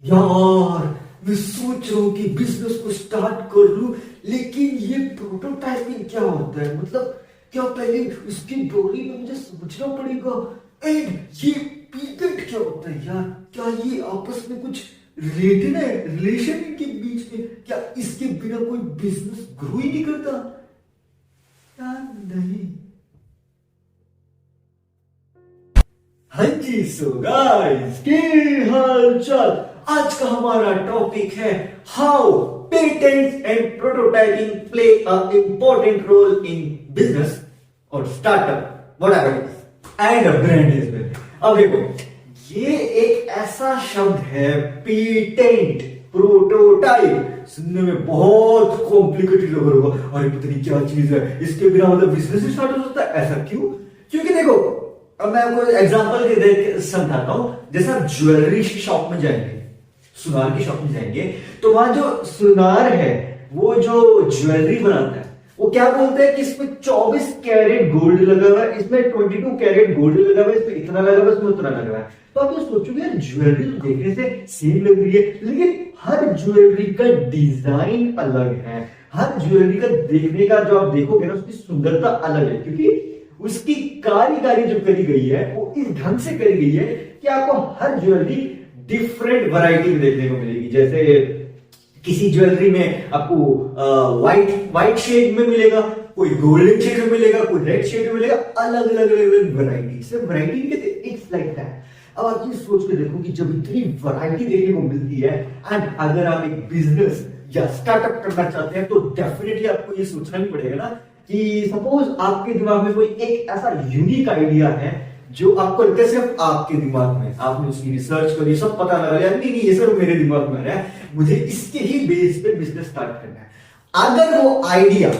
यार, मैं सोच रहा हूँ कि बिजनेस को स्टार्ट कर लूं, लेकिन ये प्रोटोटाइपिंग क्या होता है? मतलब क्या पहले उसकी डोरी में मुझे समझना पड़ेगा? एंड ये पीकेट क्या होता है यार? क्या ये आपस में कुछ रिलेटेड है? रिलेशन इनके बीच में? क्या इसके बिना कोई बिजनेस ग्रो ही नहीं करता यार? नहीं। हाँ जी, सो गाइस, के हाल चाल? आज का हमारा टॉपिक है how patents and prototyping play a important role in business और startup whatever it is and a brand is well. अब देखो, ये एक ऐसा शब्द है पेटेंट, प्रोटोटाइप, सुनने में बहुत कॉम्प्लिकेटेड लग रहा होगा। अरे पता नहीं क्या चीज है, इसके बिना मतलब बिजनेस स्टार्ट हो सकता है? ऐसा क्यों? क्योंकि देखो, अब मैं आपको एग्जांपल के देख समझाता हूं। जैसे आप ज्वेलरी की शॉप में जाएंगे, सुनार की शॉप में जाएंगे, तो वहां जो सुनार है, वो जो ज्वेलरी बनाता है, वो क्या बोलते हैं कि इसमें 24 कैरेट गोल्ड लगा हुआ है, इसमें 22 कैरेट गोल्ड लगा हुआ है, इसमें इतना लगा हुआ है, इसमें उतना लगा हुआ है। तो आप ये सोचोगे यार, ज्वेलरी तो देखने से सेम लग रही है, लेकिन हर ज्वेलरी का डिजाइन अलग है। हर ज्वेलरी का देखने का जो आप देखोगे ना, उसकी सुंदरता अलग है, क्योंकि उसकी कारीगरी जो करी गई है वो इस ढंग से करी गई है कि आपको हर ज्वेलरी डिफरेंट वैरायटी में देखने को मिलेगी। जैसे किसी ज्वेलरी में आपको व्हाइट शेड में मिलेगा, कोई गोल्डन शेड में मिलेगा, कोई रेड शेड में मिलेगा, अलग अलग वैरायटी। सिर्फ वैरायटी के इट्स लाइक दैट। अब आप ये सोच के देखो कि जब इतनी वैरायटी देखने को मिलती है, एंड अगर आप एक बिजनेस या स्टार्टअप करना चाहते हैं, तो डेफिनेटली आपको ये सोचना भी पड़ेगा ना कि सपोज आपके दिमाग में कोई एक ऐसा यूनिक आइडिया है जो आपको लगता है सिर्फ आपके दिमाग में, आपने उसकी रिसर्च करी, सब पता लगा लिया, नहीं नहीं ये सिर्फ मेरे दिमाग में है, मुझे इसके ही बेस पे बिजनेस स्टार्ट करना है। अगर वो आइडिया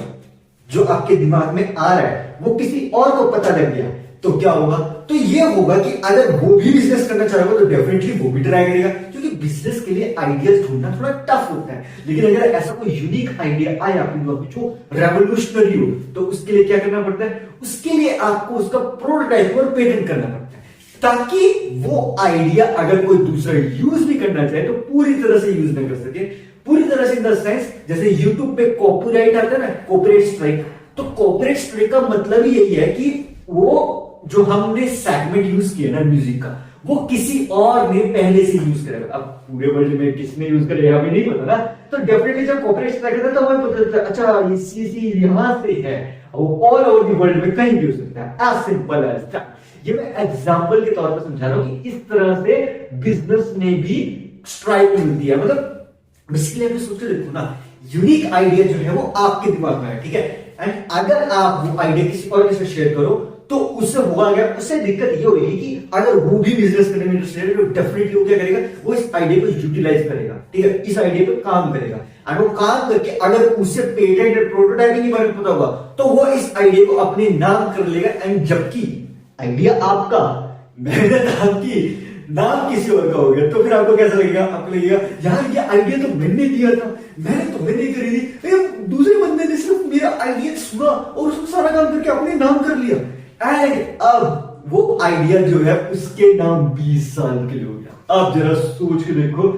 जो आपके दिमाग में आ रहा है वो किसी और को पता लग गया, तो क्या होगा? तो ये होगा कि अगर वो भी बिजनेस करना चाहेगा तो डेफिनेटली वो भी ट्राई करेगा, क्योंकि बिजनेस के लिए आइडियाज ढूंढना थोड़ा टफ होता है। लेकिन अगर ऐसा कोई यूनिक आइडिया आए आपके दिमाग में जो रेवोल्यूशनरी हो, तो उसके लिए क्या करना पड़ता है? उसके लिए आपको उसका प्रोटोटाइप और पेटेंट करना पड़ता है, ताकि वो आइडिया अगर कोई दूसरा यूज भी करना चाहे तो पूरी तरह से यूज ना कर सके। पूरी तरह से इन द सेंस, जैसे यूट्यूब पे कॉपीराइट आता है ना, कॉपीराइट स्ट्राइक, तो कॉपीराइट स्ट्राइक का मतलब ही यही है कि वो जो हमने सेगमेंट यूज किया ना म्यूजिक का, वो किसी और ने पहले से यूज करेगा। अब पूरे वर्ल्ड में किसने यूज करेगा हमें नहीं पता ना, तो डेफिनेटली जब कॉपीराइट स्ट्राइक आता है तो हमें पता चलता है, अच्छा ये चीज यहां से है, वो ऑल ओवर द वर्ल्ड में कहीं भी हो सकता है। As simple as that. ये मैं एग्जांपल के तौर पर समझा रहा हूं कि इस तरह से बिजनेस में भी स्ट्राइक मिलती है। मतलब बेसिकली आप सोच के देखो ना, यूनिक आइडिया जो है वो आपके दिमाग में है, ठीक है, एंड अगर आप वो आइडिया किसी और के साथ शेयर करो तो उससे होगा क्या? उससे दिक्कत ये होगी कि अगर वो भी बिजनेस करने में इंटरेस्टेड है तो डेफिनेटली वो क्या करेगा? वो इस आइडिया को यूटिलाइज करेगा, ठीक है, इस आइडिया पे काम करेगा, और वो काम करके अगर उसे पेटेंट और प्रोटोटाइपिंग के बारे में पता होगा तो वो इस आइडिया को अपने नाम कर लेगा। एंड जबकि आइडिया आपका, मेहनत आपकी, नाम किसी और का हो गया, तो फिर आपको कैसा लगेगा? आपको लगेगा यार ये आइडिया तो मैंने दिया था, मैंने तो मैंने करी थी, लेकिन दूसरे बंदे ने सिर्फ मेरा आइडिया सुना और उसको सारा काम करके अपने नाम कर लिया, एंड अब वो आइडिया जो है उसके नाम 20 साल के लिए हो गया। आप जरा सोच के देखो,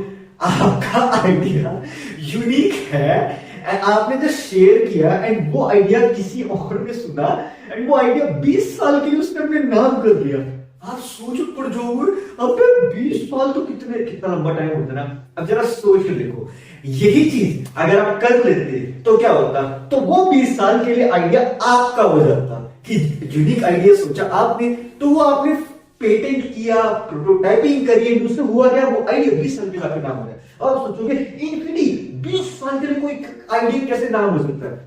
आपका आइडिया यूनिक है एंड आपने जो शेयर किया, एंड वो आइडिया किसी और ने सुना, एंड वो आइडिया 20 साल के लिए उसने अपने नाम कर लिया। आप सोचो पड़ जाओगे, अबे 20 साल तो कितना लंबा टाइम होता है ना। अब जरा सोच के देखो, यही चीज अगर आप कर लेते तो क्या होता? तो वो 20 साल के लिए आइडिया आपका हो जाता, कि यूनिक आइडिया सोचा आपने, तो वो आपने पेटेंट किया, प्रोटोटाइपिंग करी, उससे हुआ क्या? वो आइडिया 20 साल के लिए आपका नाम हो गया। और सोचोगे इनफिनिटी 20 साल के लिए कोई आइडिया कैसे नाम हो सकता है?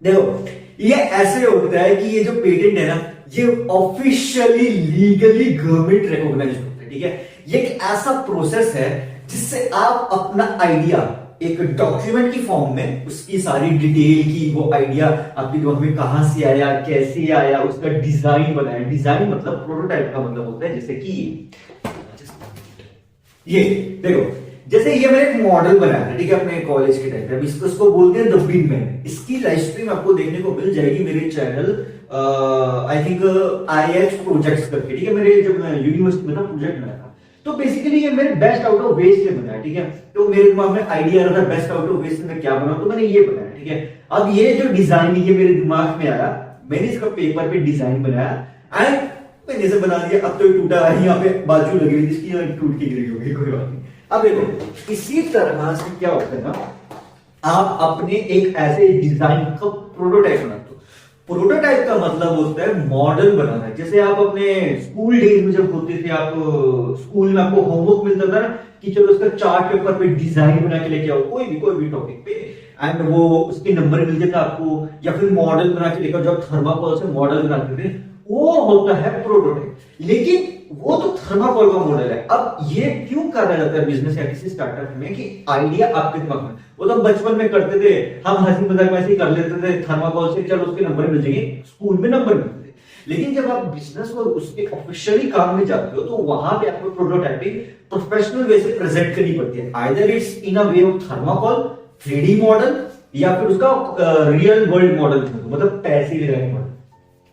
देखो, ये ऐसे होता है कि ये जो पेटेंट है ना, ये ऑफिशियली लीगली गवर्नमेंट रिकॉग्नाइज होता है, ठीक है। ये एक ऐसा प्रोसेस है जिससे आप अपना आइडिया एक डॉक्यूमेंट की फॉर्म में, उसकी सारी डिटेल की, वो आइडिया आपके दिमाग में कहां से आया, कैसे आया, उसका डिजाइन बनाया। डिजाइन मतलब प्रोटोटाइप का मतलब होता है, जैसे कि ये देखो, जैसे ये मैंने एक मॉडल बनाया था, ठीक है, अपने कॉलेज के टाइम पे। इसको बोलते हैं द विंग मैन। इसकी लाइव स्ट्रीम आपको देखने को मिल जाएगी मेरे channel I think IH projects करके, ठीक है। मेरे जब मैं यूनिवर्सिटी में था प्रोजेक्ट बनाया था, तो बेसिकली ये मेरे बेस्ट आउट ऑफ वेस्ट से बना है, ठीक है। तो मेरे दिमाग में आइडिया रहा था बेस्ट आउट ऑफ वेस्ट से मैं क्या बनाऊं, तो मैंने ये बनाया, ठीक है। अब ये जो डिजाइन ये मेरे दिमाग में आया, मैंने इसका पेपर पे डिजाइन बनाया एंड मैंने इसे बना दिया। अब तो ये टूटा है, यहाँ पे बाजू लगी हुई जिसकी टूट के गिरी होगी, कोई बात नहीं। अब देखो इसी तरह से क्या होता है ना, आप अपने एक ऐसे डिजाइन का प्रोटोटाइप बनाते हो। प्रोटोटाइप का मतलब होता है मॉडल बनाना है। जैसे आप अपने स्कूल डेज में जब होते थे, आप स्कूल में आपको होमवर्क मिलता था ना कि चलो उसका चार्ट पेपर पे डिजाइन बना के लेके आओ, कोई भी टॉपिक पे, एंड वो उसके नंबर मिलते थे आपको, या फिर मॉडल बना के लेके आओ। जब थर्माकोल से मॉडल बनाते थे, वो होता है प्रोटोटाइप। लेकिन वो तो थर्माकोल का मॉडल है। अब ये क्यों करा जाता है बिजनेस या किसी स्टार्टअप में कि आइडिया आपके दिमाग में, वो तो बचपन में करते थे, हम हंसी मजाक में ऐसे ही कर लेते थे, थर्माकोल से चलो उसके नंबर मिल जाएंगे, स्कूल में नंबर मिलते थे। लेकिन जब आप बिजनेस और उसके ऑफिशियली काम में जाते हो, तो वहां पे आपको प्रोटोटाइपिंग प्रोफेशनल वे से प्रेजेंट करनी पड़ती है। Either it's in a way of thermocol 3D model, या फिर उसका रियल वर्ल्ड मॉडल, मतलब पैसे लगाए मॉडल।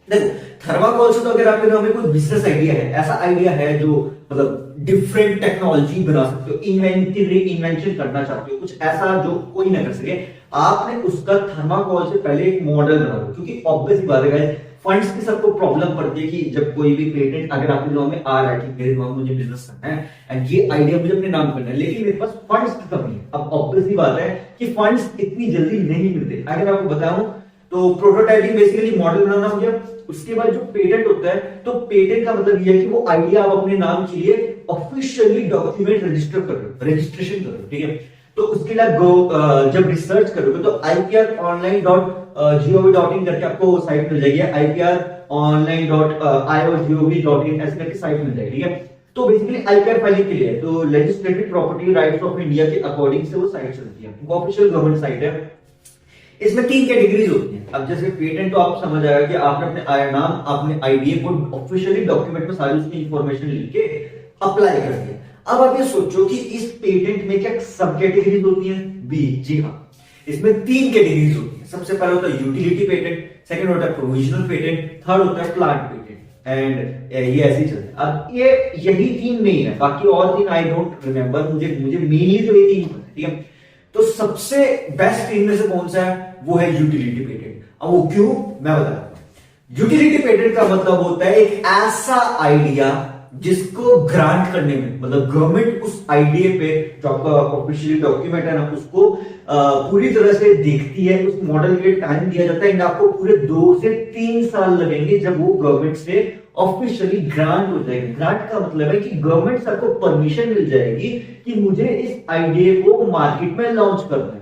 देखो थर्माकोल से तो अगर आपके नाम में कोई बिजनेस आइडिया है, ऐसा आइडिया है जो मतलब डिफरेंट टेक्नोलॉजी बना सकते हो, इन्वेंशन करना चाहते हो, कुछ ऐसा जो कोई ना कर सके, आपने उसका थर्माकोल से पहले एक मॉडल बना दो। क्योंकि ऑब्वियस बात है गाइस, फंड्स की सबको प्रॉब्लम पड़ती है कि जब कोई भी पेटेंट अगर आपके दिमाग में आ रहा है कि मेरे दिमाग में मुझे बिजनेस करना है एंड ये आइडिया मुझे अपने नाम करना है, लेकिन मेरे पास फंड्स की कमी है। अब ऑब्वियसली बात है कि फंड्स इतनी जल्दी नहीं मिलते। अगर आपको बताऊं तो प्रोटोटाइपिंग बेसिकली मॉडल बनाना हो गया। उसके बाद जो पेटेंट होता है, तो पेटेंट का मतलब ये है कि वो आइडिया आप अपने नाम के लिए ऑफिशियली डॉक्यूमेंट रजिस्टर कर रहे हो, रजिस्ट्रेशन कर रहे हो, ठीक है। तो उसके लिए जब रिसर्च करोगे तो ipronline.gov.in करके आपको साइट मिल जाएगी, ipronline.iogov.in ऐसे करके साइट मिल जाएगी, ठीक है। तो बेसिकली आईपीआर फाइलिंग के लिए, तो legislative property rights of India के अकॉर्डिंग से वो साइट चलती है, वो ऑफिशियल गवर्नमेंट साइट है। इसमें 3 कैटेगरीज होती हैं। अब जैसे पेटेंट तो आप समझ आएगा कि आपने अपने नाम, अपने आइडिया को ऑफिशियली डॉक्यूमेंट में सारी उसकी इंफॉर्मेशन लिख के अप्लाई कर दिया। अब आप ये सोचो कि इस पेटेंट में क्या सब कैटेगरीज होती हैं? जी हाँ, इसमें 3 कैटेगरीज होती हैं। सबसे पहला होता है यूटिलिटी पेटेंट, सेकंड होता है प्रोविजनल पेटेंट, थर्ड होता है प्लांट पेटेंट, एंड ये ऐसे ही चलता है। अब ये यही 3 नहीं है, बाकी और 3 आई डोंट रिमेंबर, मुझे मेनली तो ये 3 पता है, ठीक है। तो सबसे बेस्ट इनमें से कौन सा है? वो है यूटिलिटी पेटेंट। अब वो क्यों, मैं बताता हूं। यूटिलिटी पेटेंट का मतलब होता है एक ऐसा आइडिया जिसको ग्रांट करने में, मतलब गवर्नमेंट उस आइडिया पे जो आपका ऑफिशियली डॉक्यूमेंट है ना, उसको पूरी तरह से देखती है, उस मॉडल के टाइम दिया जाता है, एंड आपको पूरे 2 से 3 साल लगेंगे जब वो गवर्नमेंट से ऑफिशियली ग्रांट हो जाएगी। ग्रांट का मतलब है कि गवर्नमेंट से आपको परमिशन मिल जाएगी कि मुझे इस आइडिया को मार्केट में लॉन्च करना है,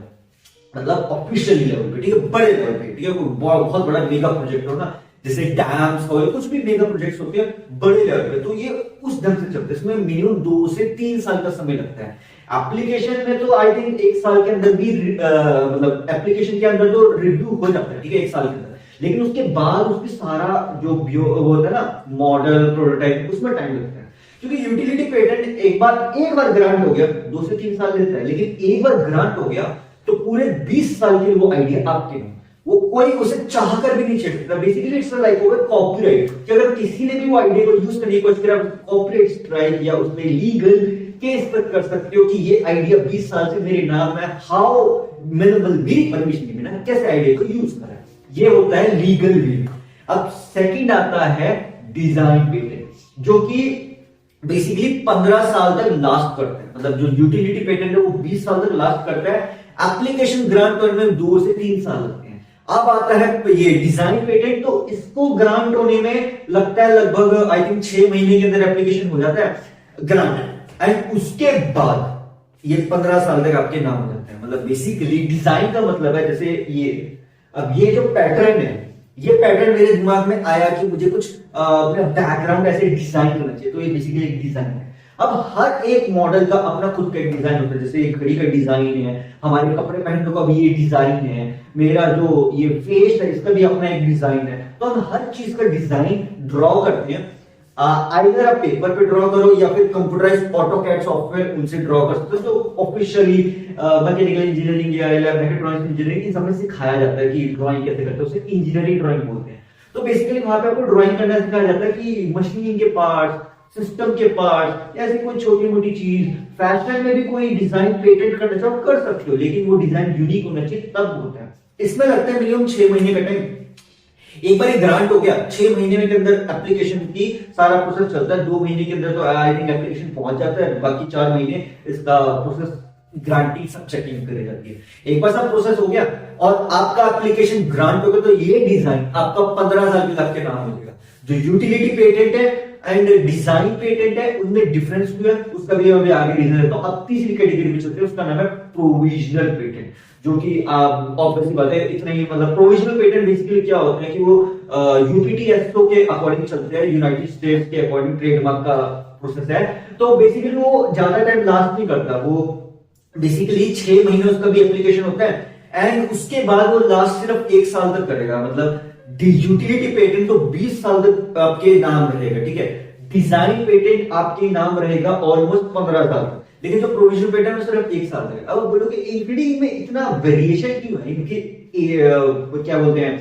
मतलब ऑफिशियली लेवल पे, ठीक है, बड़े लेवल पे, ठीक है। बहुत बड़ा मेगा प्रोजेक्ट हो ना, जैसे डैम्स और कुछ भी मेगा प्रोजेक्ट्स होते हैं बड़े लेवल पे, तो ये उस ढंग से चलते हैं। इसमें मिनिमम 2 से 3 साल का समय लगता है। एप्लीकेशन में तो आई थिंक 1 साल के अंदर भी मतलब एप्लीकेशन के अंदर तो रिव्यू हो जाता है, ठीक है, 1 साल के अंदर। लेकिन उसके बाद उसकी सारा जो होता है ना, मॉडल प्रोटोटाइप, उसमें टाइम लगता है। क्योंकि यूटिलिटी पेटेंट एक बार ग्रांट हो गया, 2 से 3 साल लेता है, लेकिन एक बार ग्रांट हो गया तो पूरे 20 साल के लिए वो आइडिया आपके हैं, वो कोई उसे चाहकर भी नहीं छेड़ सकता। Basically it's like over copyright, कि अगर किसी ने भी वो आइडिया को यूज करने की कोशिश करा, कॉपीराइट स्ट्राइक या उसमें लीगल केस तक कर सकते हो कि ये आइडिया 20 साल से मेरे नाम है, हाउ मिनिमल, मेरी परमिशन के बिना कैसे आइडिया को यूज करा, ये होता है लीगल वे। अब सेकंड आता है डिजाइन पेटेंट, जो कि बेसिकली 15 साल तक लास्ट करता है। मतलब जो यूटिलिटी पेटेंट है वो 20 साल तक लास्ट करता है, एप्लीकेशन ग्रांट करने में 2 से 3 साल लगते हैं। अब आता है ये डिजाइन पेटेंट, तो इसको ग्रांट होने में लगता है लगभग आई थिंक 6 महीने के अंदर एप्लीकेशन हो जाता है ग्रांट, एंड उसके बाद ये 15 साल तक आपके नाम हो जाता है। मतलब बेसिकली डिजाइन का मतलब है जैसे ये, अब ये जो पैटर्न है, ये पैटर्न मेरे दिमाग में आया कि मुझे कुछ अपना बैकग्राउंड ऐसे डिजाइन करना चाहिए, तो ये बेसिकली एक डिजाइन है। अब हर एक मॉडल का अपना खुद का एक डिजाइन होता है। जैसे एक घड़ी का डिजाइन है, हमारे कपड़े पहनने का भी ये डिजाइन है, मेरा जो ये फेस है इसका भी अपना एक डिजाइन है। तो हम हर चीज का डिजाइन ड्रॉ करते हैं, आइदर आप पेपर पे ड्रॉ करो या फिर कंप्यूटराइज्ड ऑटोकैड सॉफ्टवेयर उनसे ड्रॉ कर सकते हो, जो ऑफिशियली मैकेनिकल इंजीनियरिंग या मैकेट्रॉनिक्स इंजीनियरिंग इन सब में सिखाया जाता है कि ड्राइंग कैसे करते हैं, उसे इंजीनियरिंग ड्राइंग बोलते हैं। तो बेसिकली वहां पे आपको ड्राइंग करना सिखाया जाता है कि मशीन के पार्ट्स, सिस्टम के पार्ट, ऐसी कोई छोटी मोटी चीज, फैशन में भी कोई डिजाइन पेटेंट करना चाहो कर सकते हो, लेकिन वो डिजाइन यूनिक होना चाहिए तब होता है। इसमें लगता है मिनिमम 6 महीने का टाइम। एक बार ग्रांट हो गया 6 महीने के अंदर एप्लीकेशन की सारा प्रोसेस चलता है, 2 महीने के अंदर तो आई थिंक एप्लीकेशन पहुंच जाता है, बाकी 4 महीने इसका प्रोसेस ग्रांटिंग सब चेकिंग करी जाती है। एक बार सब प्रोसेस हो गया और आपका एप्लीकेशन ग्रांट हो गया तो ये डिजाइन आपका 15 साल के आपके नाम हो जाएगा। जो यूटिलिटी पेटेंट है एंड डिजाइन पेटेंट है उनमें डिफरेंस हुआ है, उसका भी अभी आगे रीजन है। तो अब तीसरी कैटेगरी में चलते हैं, उसका नाम है प्रोविजनल पेटेंट, जो कि ऑब्वियसली बात है इतना ही, मतलब प्रोविजनल पेटेंट बेसिकली क्या होता है कि वो यूपीटीएसओ के अकॉर्डिंग चलते हैं, यूनाइटेड स्टेट्स के अकॉर्डिंग ट्रेडमार्क का प्रोसेस है। तो बेसिकली वो ज्यादा टाइम लास्ट नहीं करता, वो बेसिकली 6 महीने उसका भी एप्लीकेशन होता है एंड उसके बाद वो लास्ट सिर्फ 1 साल तक करेगा। मतलब यूटिलिटी पेटेंट तो 20 साल तक आपके नाम रहेगा, ठीक है। डिजाइन पेटेंट आपके नाम रहेगा ऑलमोस्ट 15 साल तक, लेकिन जो प्रोविजनल पेटेंट है सिर्फ 1 साल तक। अब बोलोगे इंफिनिटी में इतना वेरिएशन क्यों है इनके, क्या बोलते हैं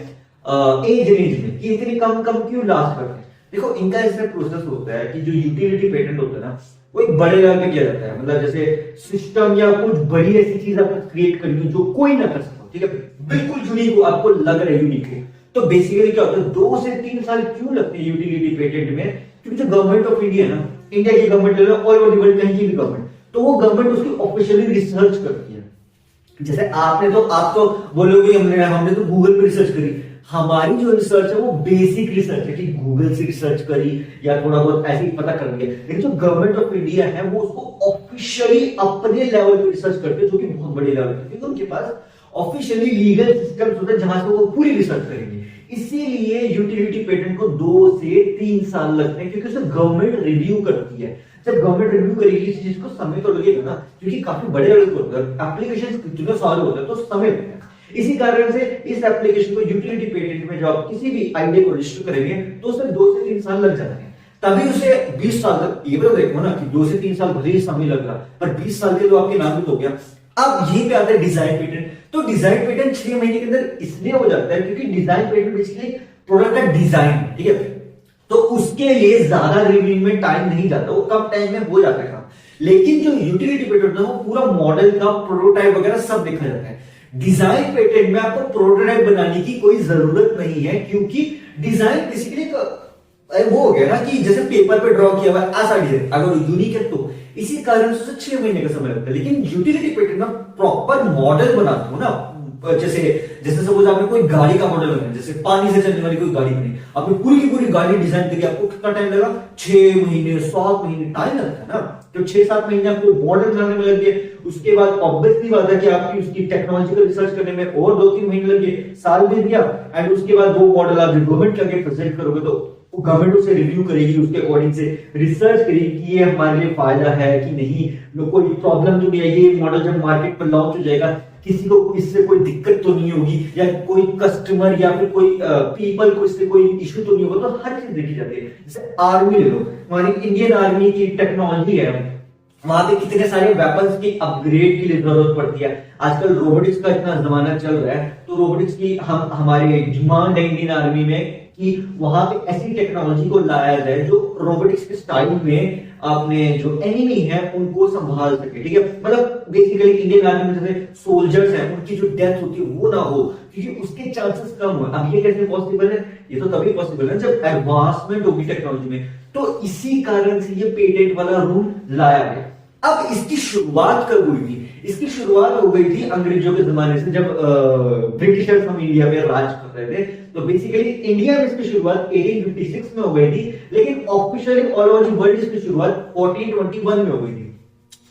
एज रेंज में, कि इतनी कम कम क्यों लास्ट करते हैं। देखो इनका ऐसा प्रोसेस होता है कि जो यूटिलिटी पेटेंट होता है ना वो एक बड़े लेवल पे किया जाता है, मतलब जैसे सिस्टम या कुछ बड़ी ऐसी चीज आपको क्रिएट करनी हो जो कोई ना कर सकता, ठीक है, बिल्कुल यूनिक हो, आपको लग रहा है यूनिक है। तो बेसिकली क्या होता है 2 से 3 साल क्यों लगते हैं यूटिलिटी पेटेंट में, क्योंकि जो गवर्नमेंट ऑफ इंडिया है ना, इंडिया की गवर्नमेंट ले लो ऑल ओवर द वर्ल्ड कहीं की भी गवर्नमेंट, तो वो गवर्नमेंट उसकी ऑफिशियली रिसर्च करती है। जैसे आपने तो आप तो बोलोगे हमने तो गूगल पे रिसर्च करी, हमारी जो रिसर्च है वो बेसिक रिसर्च है कि गूगल से रिसर्च करी या थोड़ा बहुत ऐसे ही पता कर लिया, लेकिन जो गवर्नमेंट ऑफ इंडिया है वो उसको ऑफिशियली अपने लेवल पे रिसर्च करते हैं, जो कि बहुत बड़े लेवल पे, क्योंकि उनके पास ऑफिशियली लीगल सिस्टम होता है जहां से वो पूरी रिसर्च करेंगे। इसीलिए यूटिलिटी पेटेंट को 2 से 3 साल लगते हैं, क्योंकि उसे गवर्नमेंट रिव्यू करती है। जब गवर्नमेंट रिव्यू करेगी इस चीज को समय तो लगेगा ना, क्योंकि काफी बड़े लेवल पे होता है, एप्लीकेशन कितने साल होते हैं तो समय लगता है। इसी कारण से इस एप्लीकेशन को यूटिलिटी पेटेंट में जब आप किसी भी आइडिया को रजिस्टर करेंगे तो उसमें 2 से 3 साल लग जाते हैं, तभी उसे 20 साल तक, ये भी देखो ना कि 2 से 3 साल भले ही समय लग रहा पर 20 साल के तो आपके नाम भी हो गया। अब यहीं पे आता है डिजाइन पेटेंट। तो डिजाइन पेटेंट 6 महीने के अंदर इसलिए हो जाता है क्योंकि डिजाइन पेटेंट बेसिकली प्रोडक्ट का डिजाइन, ठीक है, तो उसके लिए ज्यादा रिव्यू में टाइम नहीं जाता, वो कम टाइम में हो जाता है काम। लेकिन जो यूटिलिटी पेटेंट है वो पूरा मॉडल का प्रोटोटाइप वगैरह सब देखा जाता है। डिजाइन पेटेंट में आपको प्रोटोटाइप बनाने की कोई जरूरत नहीं है, क्योंकि डिजाइन बेसिकली वो हो गया ना कि जैसे पेपर पे ड्रॉ किया हुआ ऐसा डिजाइन अगर यूनिक है तो इसी कारण से 6 महीने का समय लगता है। लेकिन यूटिलिटी पेटेंट में प्रॉपर मॉडल बनाते हो ना, जैसे जैसे सपोज आपने कोई गाड़ी का मॉडल बनाया, जैसे पानी से चलने वाली कोई गाड़ी बनी, आपने पूरी की पूरी गाड़ी डिजाइन करी, आपको कितना टाइम लगा, 6 महीने 7 महीने टाइम लगता है ना। तो 6-7 महीने आपको मॉडल बनाने में लग गए, उसके बाद ऑब्वियसली बात है कि आपकी उसकी टेक्नोलॉजिकल रिसर्च करने में और 2-3 महीने लग गए, साल भी दिया, एंड उसके बाद वो मॉडल आप गवर्नमेंट के आगे प्रेजेंट करोगे तो गवर्नमेंट उसे रिव्यू करेगी, उसके अकॉर्डिंग से रिसर्च करेगी कि ये हमारे लिए फायदा है कि नहीं, कोई प्रॉब्लम तो नहीं है, ये मॉडल जब मार्केट पर लॉन्च हो जाएगा किसी को इससे कोई दिक्कत तो नहीं होगी, या कोई कस्टमर या फिर कोई पीपल को इससे कोई इश्यू तो नहीं होगा। तो हर चीज देखी जाती है। जैसे आर्मी ले लो, हमारी इंडियन आर्मी की टेक्नोलॉजी है, वहां पे कितने सारे वेपन्स की अपग्रेड के लिए जरूरत पड़ती है। आजकल रोबोटिक्स का इतना जमाना चल रहा है, तो रोबोटिक्स की हमारे डिमांड है इंडियन आर्मी में कि वहां पे ऐसी टेक्नोलॉजी को लाया जाए जो रोबोटिक्स के स्टाइल में अपने जो एनिमी है उनको संभाल सके, ठीक है। मतलब बेसिकली इंडियन आर्मी में जैसे सोल्जर्स हैं उनकी जो डेथ होती है वो ना हो, क्योंकि उसके चांसेस कम हो। अब ये कैसे पॉसिबल है, ये तो तभी पॉसिबल है जब एडवांसमेंट होगी टेक्नोलॉजी में। तो इसी कारण से ये पेटेंट वाला रूल लाया गया। अब इसकी शुरुआत कब हुई थी? इसकी शुरुआत हो गई थी अंग्रेजों के जमाने से, जब ब्रिटिशर्स हम इंडिया में राज कर रहे थे। तो बेसिकली इंडिया में इसकी शुरुआत 1856 में हो गई थी, लेकिन officially all over the world इसकी शुरुआत 1421 में हो गई थी।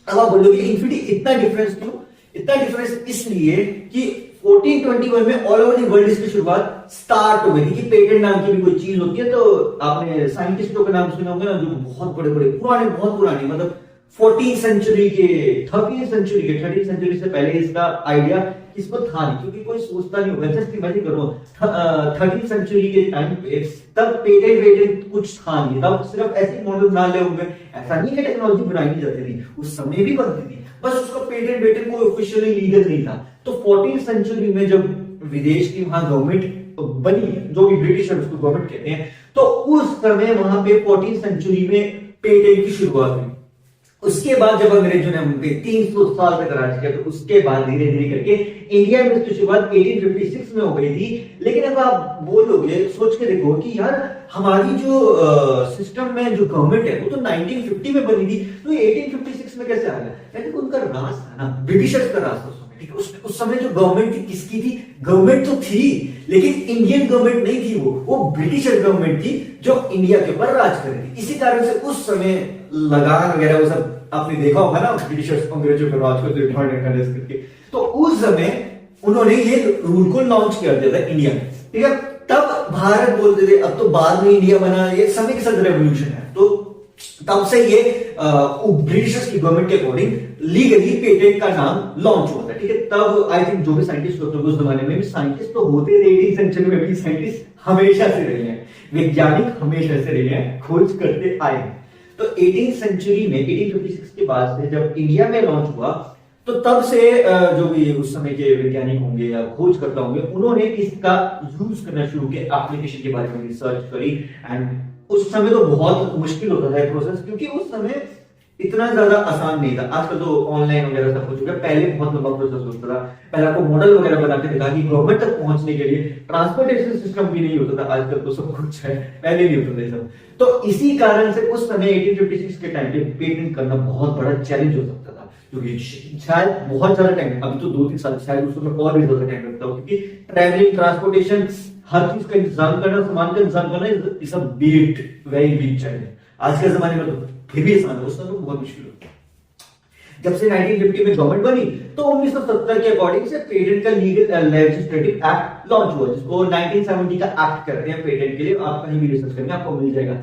अब आप बोलोगे इन्फिनिटी इतना डिफरेंस क्यों? इतना डिफरेंस इसलिए कि 1421 में ऑल ओवर द वर्ल्ड इसकी शुरुआत स्टार्ट हो गई थी कि पेटेंट नाम की भी कोई चीज होती है। तो आपने साइंटिस्टों का नाम सुना होगा ना, जो बहुत बड़े बड़े पुराने, बहुत पुराने, मतलब 14th सेंचुरी के, 13th सेंचुरी के, 13th सेंचुरी से पहले इसका आइडिया इसको था नहीं, क्योंकि कोई सोचता नहीं होगा। जस्ट इमेजिन करो 13th सेंचुरी के टाइम पे तब पेटेंट कुछ था नहीं, तब सिर्फ ऐसे मॉडल बना ले होंगे। ऐसा नहीं है टेक्नोलॉजी बनाई नहीं जाती थी, उस समय भी बनती थी, बस उसका पेटेंट कोई ऑफिशियली लीगल नहीं था। तो 14th सेंचुरी में जब विदेश की वहां गवर्नमेंट बनी, जो भी ब्रिटिश है उसको गवर्नमेंट कहते हैं, तो उस समय वहां पे 14th सेंचुरी में पेटेंट की शुरुआत हुई। उसके बाद जब अंग्रेजों ने हम पे 300 साल तक राज किया, तो उसके बाद धीरे धीरे करके इंडिया में इसकी शुरुआत 1856 में हो गई थी। लेकिन अब आप बोलोगे, सोच के देखो कि यार हमारी जो सिस्टम में जो गवर्नमेंट है वो तो 1950 में बनी थी, तो ये 1856 में कैसे आ गया? यानी उनका राज था ना, ब्रिटिशर्स का राज था उस समय, ठीक है। उस समय जो गवर्नमेंट थी किसकी थी? गवर्नमेंट तो थी लेकिन इंडियन गवर्नमेंट नहीं थी, वो ब्रिटिशर गवर्नमेंट थी जो इंडिया के ऊपर राज कर रही थी। इसी कारण से उस समय लगान वगैरह वो सब आपने देखा होगा ना, ब्रिटिशर्स अंग्रेजों पर राज करके, तो उस समय उन्होंने ये रूल को लॉन्च कर दिया था इंडिया में, ठीक है। तब भारत बोलते थे, अब तो बाद में इंडिया बना, ये समय के साथ रेवोल्यूशन है, तो तब से ये ब्रिटिशर्स की गवर्नमेंट के अकॉर्डिंग लीगली पेटेंट का नाम लॉन्च हुआ था, ठीक है। तब आई थिंक जो भी साइंटिस्ट होते हैं उस जमाने में भी साइंटिस्ट तो होते थे, 18th सेंचुरी में भी साइंटिस्ट हमेशा से रहे हैं, वैज्ञानिक हमेशा से रहे हैं, खोज करते आए हैं। तो 18th सेंचुरी में 1856 के बाद से जब इंडिया में लॉन्च हुआ, तो तब से जो भी उस समय के वैज्ञानिक होंगे या खोजकर्ता होंगे, उन्होंने इसका यूज करना शुरू किया, एप्लीकेशन के बारे में रिसर्च करी। एंड उस समय तो बहुत मुश्किल होता था प्रोसेस, क्योंकि उस समय इतना ज्यादा आसान नहीं था। आजकल तो ऑनलाइन वगैरह सब हो चुका है, पहले बहुत लंबा प्रोसेस होता था। पहले आपको मॉडल वगैरह बना के दिखा कि गवर्नमेंट तक पहुंचने के लिए ट्रांसपोर्टेशन सिस्टम भी नहीं होता था, आजकल तो सब कुछ है, पहले नहीं होता था सब। तो इसी कारण से उस समय 1856 के टाइम पे पेटेंट करना बहुत बड़ा चैलेंज हो सकता था, क्योंकि शायद बहुत ज्यादा टाइम, अभी तो 2-3 साल, शायद उस समय और भी ज्यादा टाइम लगता हो, क्योंकि ट्रैवलिंग, ट्रांसपोर्टेशन, हर चीज का इंतजाम करना, सामान का इंतजाम करना is a big, very big challenge. आज के जमाने में तो फिर भी आसान है, उस समय तो बहुत मुश्किल होता है। जब से 1950 में गवर्नमेंट बनी, तो 1970 के अकॉर्डिंग से पेटेंट का लीगल लेजिस्लेटिव एक्ट लॉन्च हुआ, जिसको 1970 का एक्ट कहते हैं पेटेंट के लिए। आप कहीं भी रिसर्च करेंगे आपको मिल जाएगा।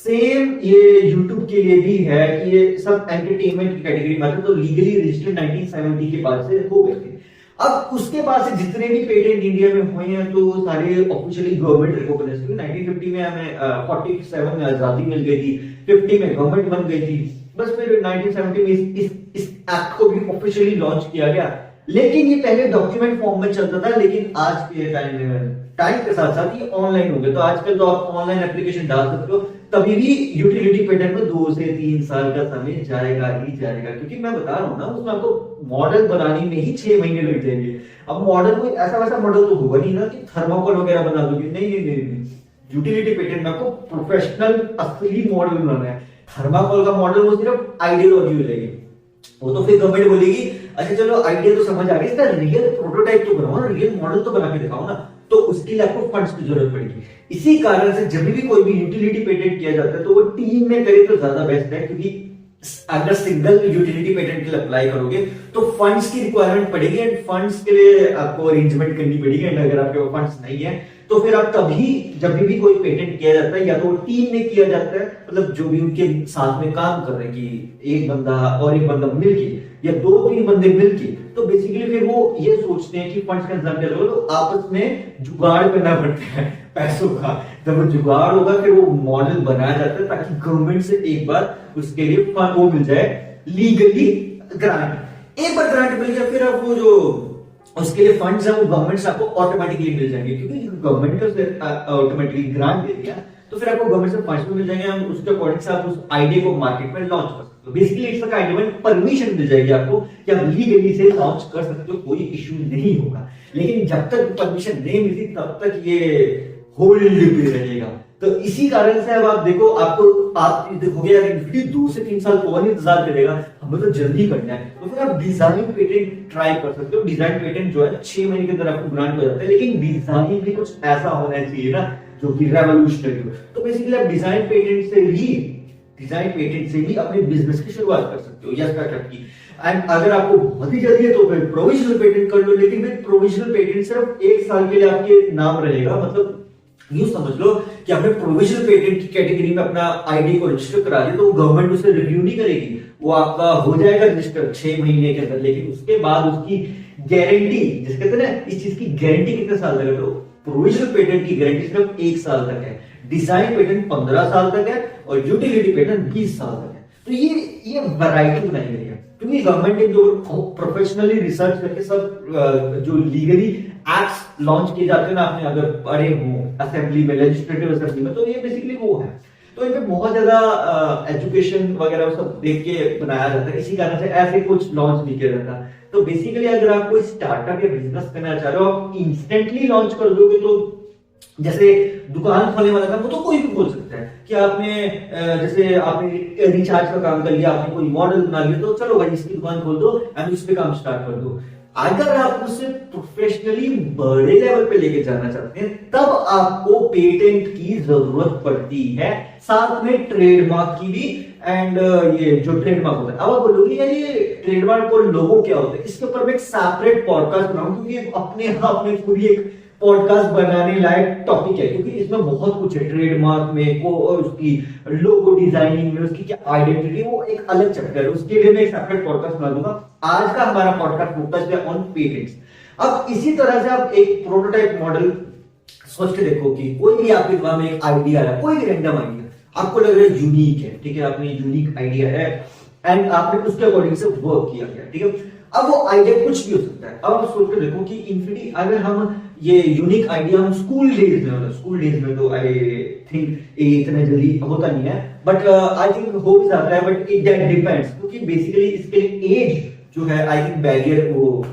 सेम ये यूट्यूब के लिए भी है कि ये सब एंटरटेनमेंट की कैटेगरी में आते हैं, तो लीगली रजिस्टर्ड 1970 के बाद से हो गए थे। अब उसके बाद से जितने भी पेटेंट इंडिया में हुए हैं, तो सारे ऑफिशियली गवर्नमेंट रिकॉग्नाइज की। 1950 में हमें 47 में आजादी मिल गई थी, 50 में गवर्नमेंट बन गई थी, बस फिर 1970 में इस एक्ट को भी ऑफिशियली लॉन्च किया गया। लेकिन ये पहले डॉक्यूमेंट फॉर्म में चलता था, लेकिन आज के टाइम के साथ साथ ये ऑनलाइन हो गया। तो आजकल तो आप ऑनलाइन एप्लीकेशन डाल सकते हो, तभी भी यूटिलिटी पेटेंट में 2 से 3 साल का समय जाएगा ही जाएगा, क्योंकि मैं बता रहा हूँ ना, उसमें आपको मॉडल बनाने में ही 6 महीने लग जाएंगे। अब मॉडल कोई ऐसा वैसा मॉडल तो होगा नहीं ना कि थर्माकोल वगैरह बना दोगे, नहीं। यूटिलिटी पेटेंट में आपको प्रोफेशनल असली मॉडल बनाना है। थर्माकोल का मॉडल वो सिर्फ आइडियोलॉजी हो जाएगी, वो तो फिर गवर्नमेंट बोलेगी अच्छा चलो आइडिया तो समझ आ गई, इसका रियल प्रोटोटाइप तो बनाओ ना, रियल मॉडल तो बना के दिखाओ ना, तो उसके लिए आपको फंड्स की जरूरत पड़ेगी। इसी कारण से जब भी कोई भी यूटिलिटी पेटेंट किया जाता है, तो वो टीम में करे तो ज्यादा बेस्ट है, क्योंकि अगर सिंगल यूटिलिटी पेटेंट के लिए अप्लाई करोगे तो फंड्स की रिक्वायरमेंट पड़ेगी, एंड फंड्स के लिए आपको अरेंजमेंट करनी पड़ेगी। एंड अगर आपके पास फंड्स नहीं है, तो फिर आप तभी जब भी कोई पेटेंट किया जाता है, या तो टीम में किया जाता है, मतलब जो भी उनके साथ में काम कर रहे हैं, कि एक बंदा और एक बंदा मिलके या 2-3 बंदे मिलके, तो बेसिकली फिर वो ये सोचते हैं कि फंड्स का इंतजाम करोगे, तो आपस में जुगाड़ करना पड़ता है पैसों का। जब वो जुगाड़ होगा, फिर वो मॉडल बनाया जाता है, ताकि गवर्नमेंट से एक बार उसके लिए फंड वो मिल जाए, लीगली ग्रांट। एक बार ग्रांट मिल गया, फिर अब वो जो उसके लिए फंड्स है वो गवर्नमेंट से आपको ऑटोमेटिकली मिल जाएंगे, क्योंकि गवर्नमेंट ने ऑटोमेटिकली ग्रांट दे दिया, तो फिर आपको गवर्नमेंट से फंड्स मिल जाएंगे। हम उसके अकॉर्डिंग से आप उस आइडिया को मार्केट में लॉन्च कर सकते हो। Basically it's a kind of permission मिल जाएगी आपको कि आप लीगली से लॉन्च कर सकते हो, कोई इशू नहीं होगा। लेकिन जब तक परमिशन नहीं मिलती, तब तक ये होल्ड पे रहेगा। तो इसी कारण से अब आप देखो, आप देखोगे यार 2 से 3 साल कौन इंतजार करेगा, हमें तो जल्दी करना है, तो फिर आप डिजाइन पेटेंट ट्राई कर सकते हो। डिजाइन पेटेंट जो है 6 महीने के अंदर आपको ग्रांट हो जाता है, लेकिन डिजाइन भी कुछ ऐसा होना चाहिए ना जो कि रेवोल्यूशनरी हो। तो बेसिकली आप डिजाइन पेटेंट से ही अपने बिजनेस की शुरुआत कर सकते हो या स्टार्टअप की। एंड अगर आपको बहुत ही जल्दी है तो फिर प्रोविजनल पेटेंट कर लो, लेकिन फिर प्रोविजनल पेटेंट सिर्फ 1 साल के लिए आपके नाम रहेगा। मतलब यूं समझ लो कि आपने प्रोविजनल पेटेंट की कैटेगरी में अपना आईडी को रजिस्टर करा दिया, तो गवर्नमेंट उसे रिव्यू नहीं करेगी, वो आपका हो जाएगा रजिस्टर 6 महीने के अंदर। लेकिन उसके बाद उसकी गारंटी, जिस कहते हैं ना, इस चीज की गारंटी कितने साल तक है, तो प्रोविजनल पेटेंट की गारंटी सिर्फ 1 साल तक है, डिजाइन पेटेंट 15 साल तक है, और यूटिलिटी पेटेंट 20 साल तक है। तो ये वैरायटी बनाई गई है, क्योंकि गवर्नमेंट ने जो प्रोफेशनली रिसर्च करके सब जो लीगली एक्ट्स लॉन्च किए जाते हैं ना, आपने अगर पढ़े हो असेंबली में, लेजिस्लेटिव असेंबली में, तो ये बेसिकली वो है। तो इनमें बहुत ज्यादा एजुकेशन वगैरह सब देख के बनाया जाता है, इसी कारण से ऐसे कुछ लॉन्च नहीं किया जाता। तो बेसिकली अगर आप कोई स्टार्टअप या बिजनेस करना चाह रहे हो, आप इंस्टेंटली लॉन्च कर दोगे तो जैसे दुकान खोलने वाला काम वो तो कोई भी खोल सकता है कि आपने जैसे आपने रिचार्ज का काम कर लिया, आपने कोई मॉडल बना लिया, तो चलो भाई इसकी दुकान खोल दो एंड उस पे काम स्टार्ट कर दो। अगर आप उसे प्रोफेशनली बड़े लेवल पे लेके जाना चाहते हैं तब आपको पेटेंट की जरूरत पड़ती है, साथ में ट्रेडमार्क की भी। एंड ये जो ट्रेडमार्क होता है, अब आप बोलोगे यार ये ट्रेडमार्क और लोगो क्या होता है, इसके ऊपर मैं एक सेपरेट पॉडकास्ट बनाऊं क्योंकि अपने आप में पूरी एक पॉडकास्ट बनाने लायक टॉपिक है, क्योंकि इसमें बहुत कुछ है ट्रेडमार्क में को और उसकी लोगो डिजाइनिंग में उसकी क्या आइडेंटिटी, वो एक अलग चैप्टर है, उसके लिए मैं एक सेपरेट पॉडकास्ट बना दूंगा। आज का हमारा पॉडकास्ट फोकस है ऑन पेटेंट्स। अब इसी तरह से आप एक प्रोटोटाइप मॉडल सोच के देखो कि कोई भी आपके दिमाग में एक आइडिया है, कोई भी रैंडम आइडिया आपको लग रहा है यूनिक है, ठीक है, आपने यूनिक आइडिया है एंड आपने उसके अकॉर्डिंग से वर्क किया गया, ठीक है। अब वो आइडिया कुछ भी हो सकता है। अब आप सोच के देखो कि इन्फिनिटी अगर हम ये यूनिक आइडिया हम स्कूल डेज में, मतलब स्कूल डेज में तो आई थिंक इतना जल्दी होता नहीं है, बट आई थिंक हो भी जाता है, बट इट डिपेंड्स, क्योंकि बेसिकली इसके लिए एज जो है आई थिंक बैरियर वो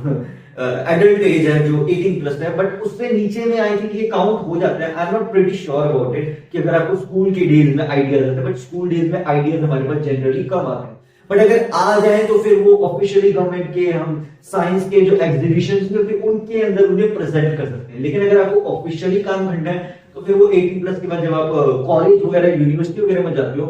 एडल्ट एज है जो 18 प्लस है, बट उससे नीचे में आई थिंक ये काउंट हो जाता है। I am not pretty sure about it कि अगर आपको स्कूल के डेज में आइडियाज आते हैं, बट स्कूल डेज में आइडियाज हमारे पास जनरली कम आते हैं, बट अगर आ जाए तो फिर वो ऑफिशियली गवर्नमेंट के हम साइंस के जो एग्जीबिशंस में फिर उनके अंदर उन्हें प्रेजेंट कर सकते हैं। लेकिन अगर आपको ऑफिशियली काम करना है तो फिर वो 18 प्लस के बाद जब आप कॉलेज वगैरह यूनिवर्सिटी वगैरह में जाते हो,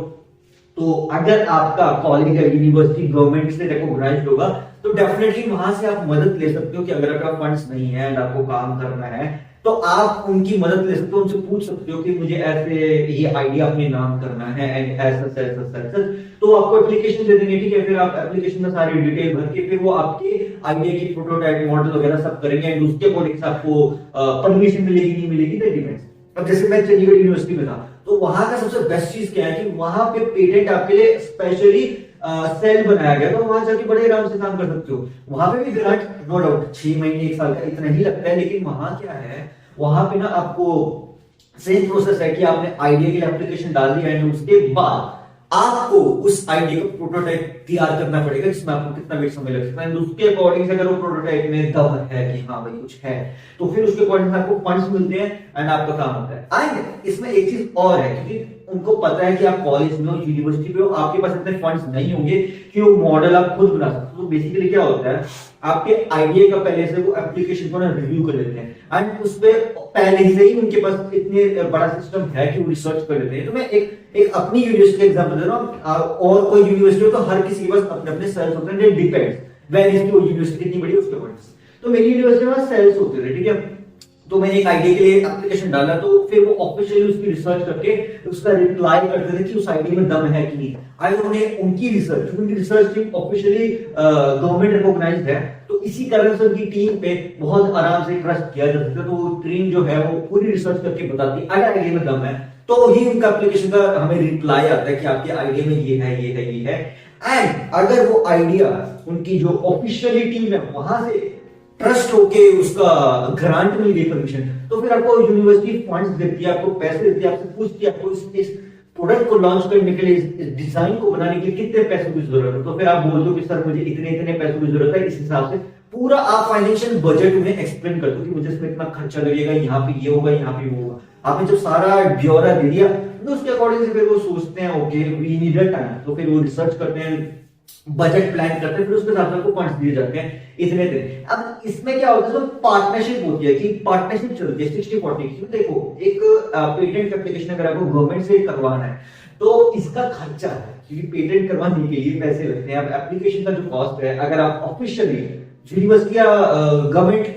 तो अगर आपका कॉलेज या यूनिवर्सिटी गवर्नमेंट से रिकॉग्नाइज्ड होगा तो डेफिनेटली वहां से आप मदद ले सकते हो कि अगर आपका फंड्स नहीं है एंड आपको काम करना है तो आप उनकी मदद ले सकते हो, उनसे पूछ सकते हो कि मुझे ऐसे ये आइडिया अपने नाम करना है एंड ऐसा ऐसा, तो आपको एप्लीकेशन दे देंगे, ठीक है। फिर आप एप्लीकेशन में सारी डिटेल भर के फिर वो आपके आइडिया की प्रोटोटाइप मॉडल वगैरह सब करेंगे एंड उसके अकॉर्डिंग से आपको परमिशन मिलेगी नहीं मिलेगी दैट डिपेंड्स। अब जैसे मैं चंडीगढ़ यूनिवर्सिटी में था तो वहां का सबसे बेस्ट चीज क्या है कि वहां पे पेटेंट आपके लिए स्पेशली सेल बनाया गया, तो वहां जाके बड़े आराम से काम कर सकते हो। वहां पे भी ग्रांट नो डाउट 6 महीने 1 साल का इतना ही लगता है, लेकिन वहां क्या है, वहां पे ना आपको सेम प्रोसेस है कि आपने आइडिया के लिए एप्लीकेशन डाल दिया है, उसके बाद आपको उस आइडिया का प्रोटोटाइप तैयार करना पड़ेगा जिसमें आपको कितना भी समय लग सकता है। उसके अकॉर्डिंग से अगर वो प्रोटोटाइप में दम है कि हाँ भाई कुछ है, तो फिर उसके अकॉर्डिंग आपको फंड्स मिलते हैं एंड आपका काम होता है। एंड इसमें एक चीज और है, क्योंकि उनको पता है कि आप कॉलेज में हो, यूनिवर्सिटी में हो, आपके पास इतने फंड्स नहीं होंगे कि वो मॉडल आप खुद बना सकते हो। तो बेसिकली क्या होता है, आपके आइडिया का पहले से वो एप्लीकेशन को ना रिव्यू कर लेते हैं एंड उस पे पहले से ही उनके पास इतने बड़ा सिस्टम है कि वो रिसर्च कर लेते हैं। तो मैं एक अपनी यूनिवर्सिटी का एग्जांपल दे रहा हूं, और कोई यूनिवर्सिटी हो तो हर किसी के पास अपने अपने सेल्स होते हैं, डिपेंड्स वेयर इज की यूनिवर्सिटी कितनी बड़ी है उसके ऊपर। तो मेरी यूनिवर्सिटी में सेल्स होते थे, ठीक है। तो मैंने एक आइडिया के लिए एप्लीकेशन डाला, तो फिर वो ऑफिशियली उसकी रिसर्च करके उसका रिप्लाई करते थे कि उस आइडिया में दम है कि नहीं। आई उन्हें उनकी research team officially government recognised है, तो इसी कारण से उनकी टीम पे बहुत आराम से ट्रस्ट किया जा सकता है। तो वो टीम जो है वो पूरी रिसर्च करके बताती है अगर आइडिया में दम है तो ही उनका एप्लीकेशन का हमें रिप्लाई आता है कि आपके आइडिया में ये है ये है ये है। एंड अगर वो आइडिया उनकी जो ऑफिशियली टीम है वहां से ट्रस्ट होके उसका ग्रांट मिल गई परमिशन, तो फिर आपको यूनिवर्सिटी फंड्स देती है, आपको पैसे देती है, आपसे पूछती है आपको इस प्रोडक्ट को लॉन्च करने के लिए, इस डिजाइन को बनाने के लिए कितने पैसों की जरूरत है। तो फिर आप बोलते हो कि सर मुझे इतने इतने पैसों की जरूरत है, इस हिसाब से पूरा आप फाइनेंशियल बजट उन्हें एक्सप्लेन करते हो कि मुझे इसमें इतना खर्चा लगेगा, यहाँ पे ये होगा, यहाँ पे वो होगा। आपने जब सारा ब्यौरा दे दिया तो उसके अकॉर्डिंग से फिर वो सोचते हैं okay we need a time, तो फिर वो रिसर्च करते हैं, बजट प्लान करते हैं, फिर उसके हिसाब से आपको फंड्स दिए जाते हैं इतने दिन। अब इसमें क्या होता है, तो पार्टनरशिप होती है कि पार्टनरशिप चलती है 60-40। देखो एक पेटेंट एप्लीकेशन अगर आपको गवर्नमेंट से करवाना है तो इसका खर्चा है, क्योंकि पेटेंट करवाने के लिए पैसे लगते हैं। अब एप्लीकेशन का जो कॉस्ट है, अगर आप ऑफिशियली यूनिवर्सिटी या गवर्नमेंट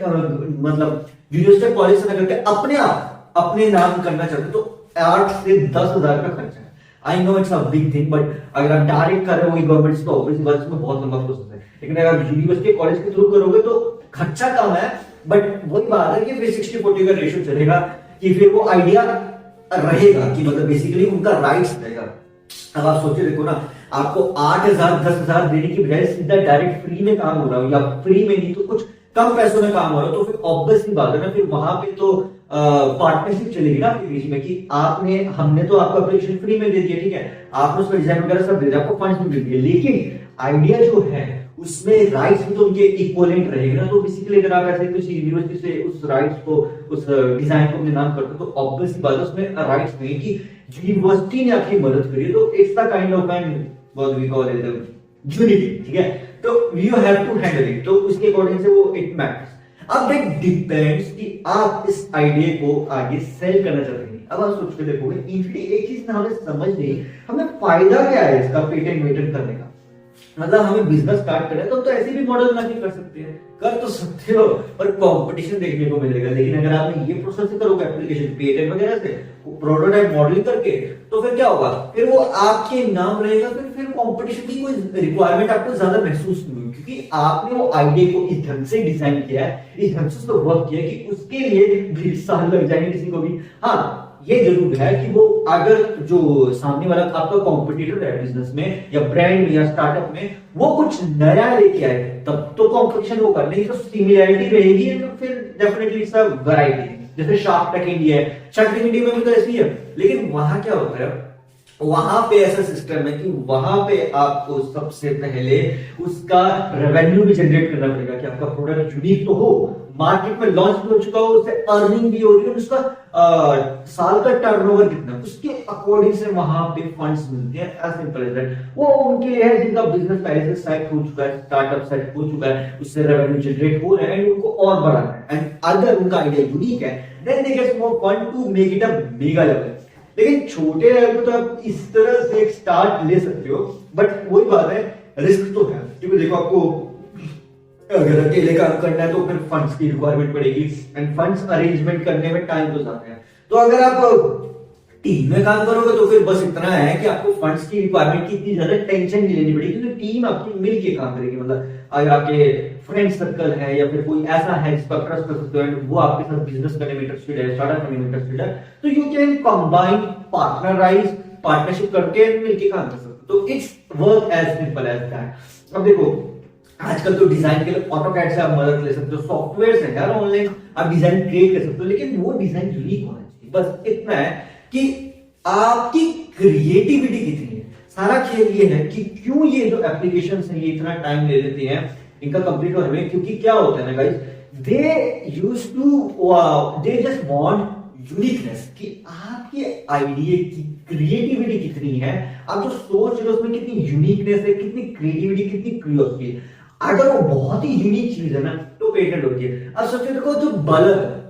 मतलब यूनिवर्सिटी कॉलेज से करके अपने आप अपने नाम करना चाहते हो तो 8 से 10 हजार का खर्चा है। I know it's a big thing, but अगर आप डायरेक्ट कर रहे हो गवर्नमेंट से तो ऑब्वियसली बात इसमें बहुत लंबा प्रोसेस है। लेकिन अगर आप यूनिवर्सिटी कॉलेज के थ्रू करोगे तो खर्चा कम है, बट वही बात है कि फिर 60-40 का रेशियो चलेगा कि फिर वो आइडिया रहेगा कि मतलब बेसिकली उनका राइट्स रहेगा। अब आप सोचे देखो ना, आपको 8,000 10,000 देने की बजाय सीधा डायरेक्ट फ्री में काम हो रहा हो, या फ्री में नहीं तो कुछ कम पैसों में काम हो रहा हो, तो फिर ऑब्वियस सी बात है ना, फिर वहां पे तो पार्टनरशिप चलेगी ना आपके बीच में कि हमने तो आपको एप्लीकेशन फ्री में दे दिया, ठीक है, आपने उसमें डिजाइन वगैरह सब दे दिया, आपको फंड्स भी दे दिए, लेकिन आइडिया जो है उसमें राइट्स भी तो उनके इक्वलेंट रहेगा ना। तो बेसिकली अगर आप ऐसे किसी यूनिवर्सिटी से उस राइट्स को, उस डिजाइन को अपने नाम करते हो, तो ऑब्वियस बात है उसमें राइट्स नहीं कि यूनिवर्सिटी ने आपकी मदद करी, तो it's the kind of an what we call it unity, ठीक है। तो you have to handle it, तो उसके अकॉर्डिंग से वो इट मैटर्स। अब इट डिपेंड्स कि आप इस आइडिया को आगे सेल करना चाहते हैं। अब आप सोच के देखोगे, इनफैक्ट एक चीज ना हमें समझ नहीं, हमें फायदा क्या है इसका पेटेंट वेटेंट करने का। मतलब हमें बिजनेस स्टार्ट करें तो ऐसे भी मॉडल बना के कर सकते हैं, कर तो सकते हो, पर कंपटीशन देखने को मिलेगा। लेकिन अगर आपने ये प्रोसेस से करोगे एप्लीकेशन पेटेंट वगैरह से, प्रोटोटाइप मॉडलिंग करके, तो फिर क्या होगा, फिर वो आपके नाम रहेगा, फिर कंपटीशन की कोई रिक्वायरमेंट आपको ज्यादा महसूस नहीं होगी, क्योंकि आपने वो आइडिया को इस ढंग से डिजाइन किया है, इस ढंग से उसको वर्क किया कि उसके लिए 20 साल लग जाएंगे किसी को भी। हाँ, ये जरूर है कि वो अगर जो सामने वाला आपका कॉम्पिटिटर है बिजनेस में या ब्रांड में या स्टार्टअप में, वो कुछ नया लेके आए, तब तो कॉम्पिटिशन वो कर लेंगे, तो सिमिलैरिटी रहेगी, फिर डेफिनेटली इट्स अ वैरायटी। जैसे शार्क टैंक इंडिया है, शार्क टैंक इंडिया में भी तो ऐसी है, लेकिन वहां क्या होता है, वहां पे ऐसा सिस्टम है कि वहां पे आपको सबसे पहले उसका रेवेन्यू भी जनरेट करना पड़ेगा कि आपका प्रोडक्ट यूनिक तो हो, मार्केट में लॉन्च भी हो चुका हो, उससे अर्निंग भी हो रही है, उसका साल का टर्नओवर कितना, उसके अकॉर्डिंग से वहां पे फंड्स मिलते हैं। As simple as that. वो उनके लिए है जिनका बिजनेस पहले से सेट हो चुका है, स्टार्टअप सेट हो चुका है, उससे रेवेन्यू जनरेट हो रहा है, एंड उनको और बढ़ाना है, एंड अगर उनका आइडिया यूनिक है, then they get more fund to make it a mega level. लेकिन छोटे लेवल पे तो आप इस तरह से एक स्टार्ट ले सकते हो, बट वही बात है, रिस्क तो है, क्योंकि देखो आपको अगर अकेले काम करना है तो फिर फंड्स की रिक्वायरमेंट पड़ेगी, एंड फंड्स अरेंजमेंट करने में टाइम तो जाता है। तो अगर आप टीम में काम करोगे तो फिर बस इतना है कि आपको फंड्स की रिक्वायरमेंट की इतनी ज्यादा टेंशन नहीं लेनी पड़ेगी, क्योंकि टीम आपकी मिलके काम करेगी। मतलब अगर आपके फ्रेंड सर्कल है या फिर कोई ऐसा है जिसका ट्रस्ट कर सकते हो, वो आपके साथ बिजनेस करने में इंटरेस्टेड है, स्टार्टअप करने में इंटरेस्टेड है, तो you can combine, partnerise, partnership करके मिलके काम कर सकते हो। तो it's work as simple as that. अब देखो, आजकल तो डिजाइन के लिए ऑटोकैड से आप मदद ले सकते हो, सॉफ्टवेयर है यार ऑनलाइन, आप डिजाइन क्रिएट कर सकते हो, लेकिन वो डिजाइन यूनिक होना चाहिए। बस इतना है कि आपकी क्रिएटिविटी कितनी है। सारा खेल ये है कि क्यों ये जो एप्लीकेशंस हैं ये इतना टाइम ले लेती हैं इनका कंप्लीट होने में, क्योंकि क्या होता है ना guys, they just want uniqueness, कि आपके आइडिया की क्रिएटिविटी कितनी है, आप जो सोच रहे हो उसमें कितनी यूनिकनेस है, कितनी क्रिएटिविटी, कितनी क्यूरियोसिटी है। अगर वो बहुत ही यूनिक चीज है ना, तो पेटेंट होती है। अब सोचिए, देखो जो बल्ब है,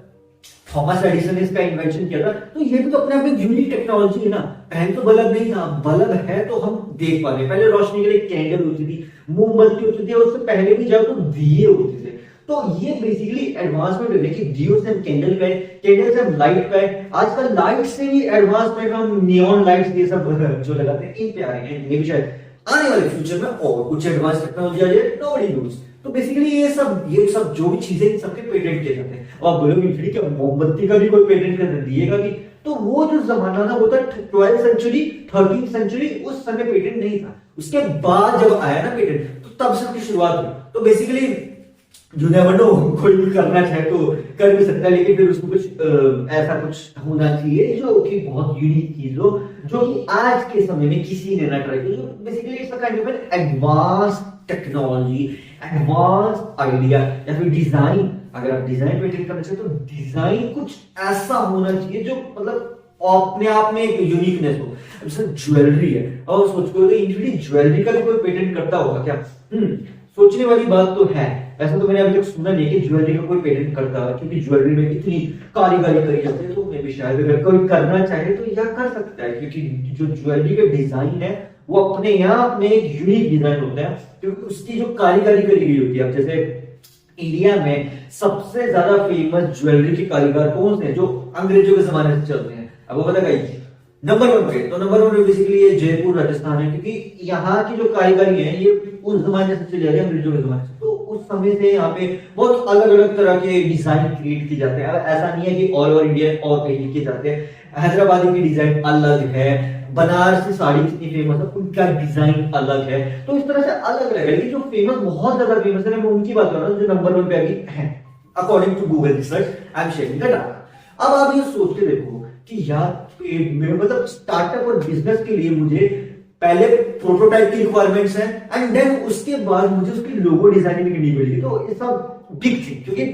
थॉमस एडिसन ने इसका इन्वेंशन किया था, तो ये भी तो अपने आप में यूनिक टेक्नोलॉजी है ना। पहले तो बल्ब नहीं था, बल्ब है तो हम देख पा रहे हैं। पहले रोशनी के लिए कैंडल होती थी, मोमबत्ती होती थी, और उससे पहले भी जाओ तो दिए होते थे। तो ये बेसिकली एडवांसमेंट है कि दियो से हम कैंडल पे, कैंडल से हम लाइट पे, आजकल लाइट से भी एडवांसमेंट, हम नियॉन लाइट्स ये सब जो लगाते हैं इन पे आ रहे हैं। ये भी शायद आने वाले फ्यूचर में और कुछ एडवांस टेक्नोलॉजी आ जाए, नोबडी नोस। तो बेसिकली ये सब जो भी चीजें, इन सबके पेटेंट किए जाते हैं। और बोलोगे फ्री क्या, मोमबत्ती का भी कोई पेटेंट कर दिएगा कि, तो वो जो जमाना था वो था 12th सेंचुरी, 13th सेंचुरी, उस समय पेटेंट नहीं था। उसके बाद जब आया ना पेटेंट, तो तब से उसकी शुरुआत हुई। तो बेसिकली जो नेवर नो, कोई भी करना चाहे तो कर भी सकता है, लेकिन फिर उसको कुछ ऐसा कुछ होना चाहिए जो कि बहुत यूनिक चीज हो, जो कि आज के समय में किसी ने ना ट्राई किया। Basically it's a kind of an advance technology, advance idea, या फिर डिजाइन। अगर आप डिजाइन पेटेंट करना चाहते तो डिजाइन कुछ ऐसा होना चाहिए जो मतलब अपने आप में एक यूनिकनेस हो। जैसे ज्वेलरी है, और सोचो ज्वेलरी का भी कोई पेटेंट करता होगा क्या? सोचने वाली बात तो है। ऐसा तो मैंने अभी तक सुना नहीं कि ज्वेलरी का कोई पेटेंट करता है, क्योंकि ज्वेलरी में इतनी कारीगरी करी जाती है। तो मैं भी शायद अगर कोई करना चाहे तो यह कर सकता है, क्योंकि जो ज्वेलरी का डिजाइन है वो अपने आप में एक यूनिक डिजाइन होता है, क्योंकि उसकी जो कारीगरी करी गई होती है। अब जैसे इंडिया में सबसे ज्यादा फेमस ज्वेलरी के कारीगर कौन से हैं, जो अंग्रेजों के जमाने से चलते हैं? अब वो पता है नंबर 1 पे, तो नंबर 1 पे बेसिकली ये जयपुर राजस्थान है, क्योंकि यहाँ की जो कारीगरी है ये उस जमाने से चली आ रही है, अंग्रेजों के जमाने से। तो उस समय से यहाँ पे बहुत अलग अलग तरह के डिजाइन क्रिएट किए जाते हैं। ऐसा नहीं है कि ऑल ओवर इंडिया और कहीं किए जाते हैं। हैदराबादी की डिजाइन अलग है, बनारसी साड़ी कितनी फेमस है, उनका डिजाइन अलग है। तो इस तरह से अलग अलग है, लेकिन जो फेमस, बहुत ज्यादा फेमस है, मैं उनकी बात कर रहा हूँ जो नंबर 1 पे अभी है according to Google research. I am sharing the data. अब आप ये सोच के देखो कि यार मतलब स्टार्टअप और बिजनेस के लिए मुझे पहले प्रोटोटाइप की रिक्वायरमेंट्स है, एंड देन उसके बाद मुझे उसकी लोगो डिजाइनिंग करनी पड़ेगी। तो ये सब बिग थिंग, क्योंकि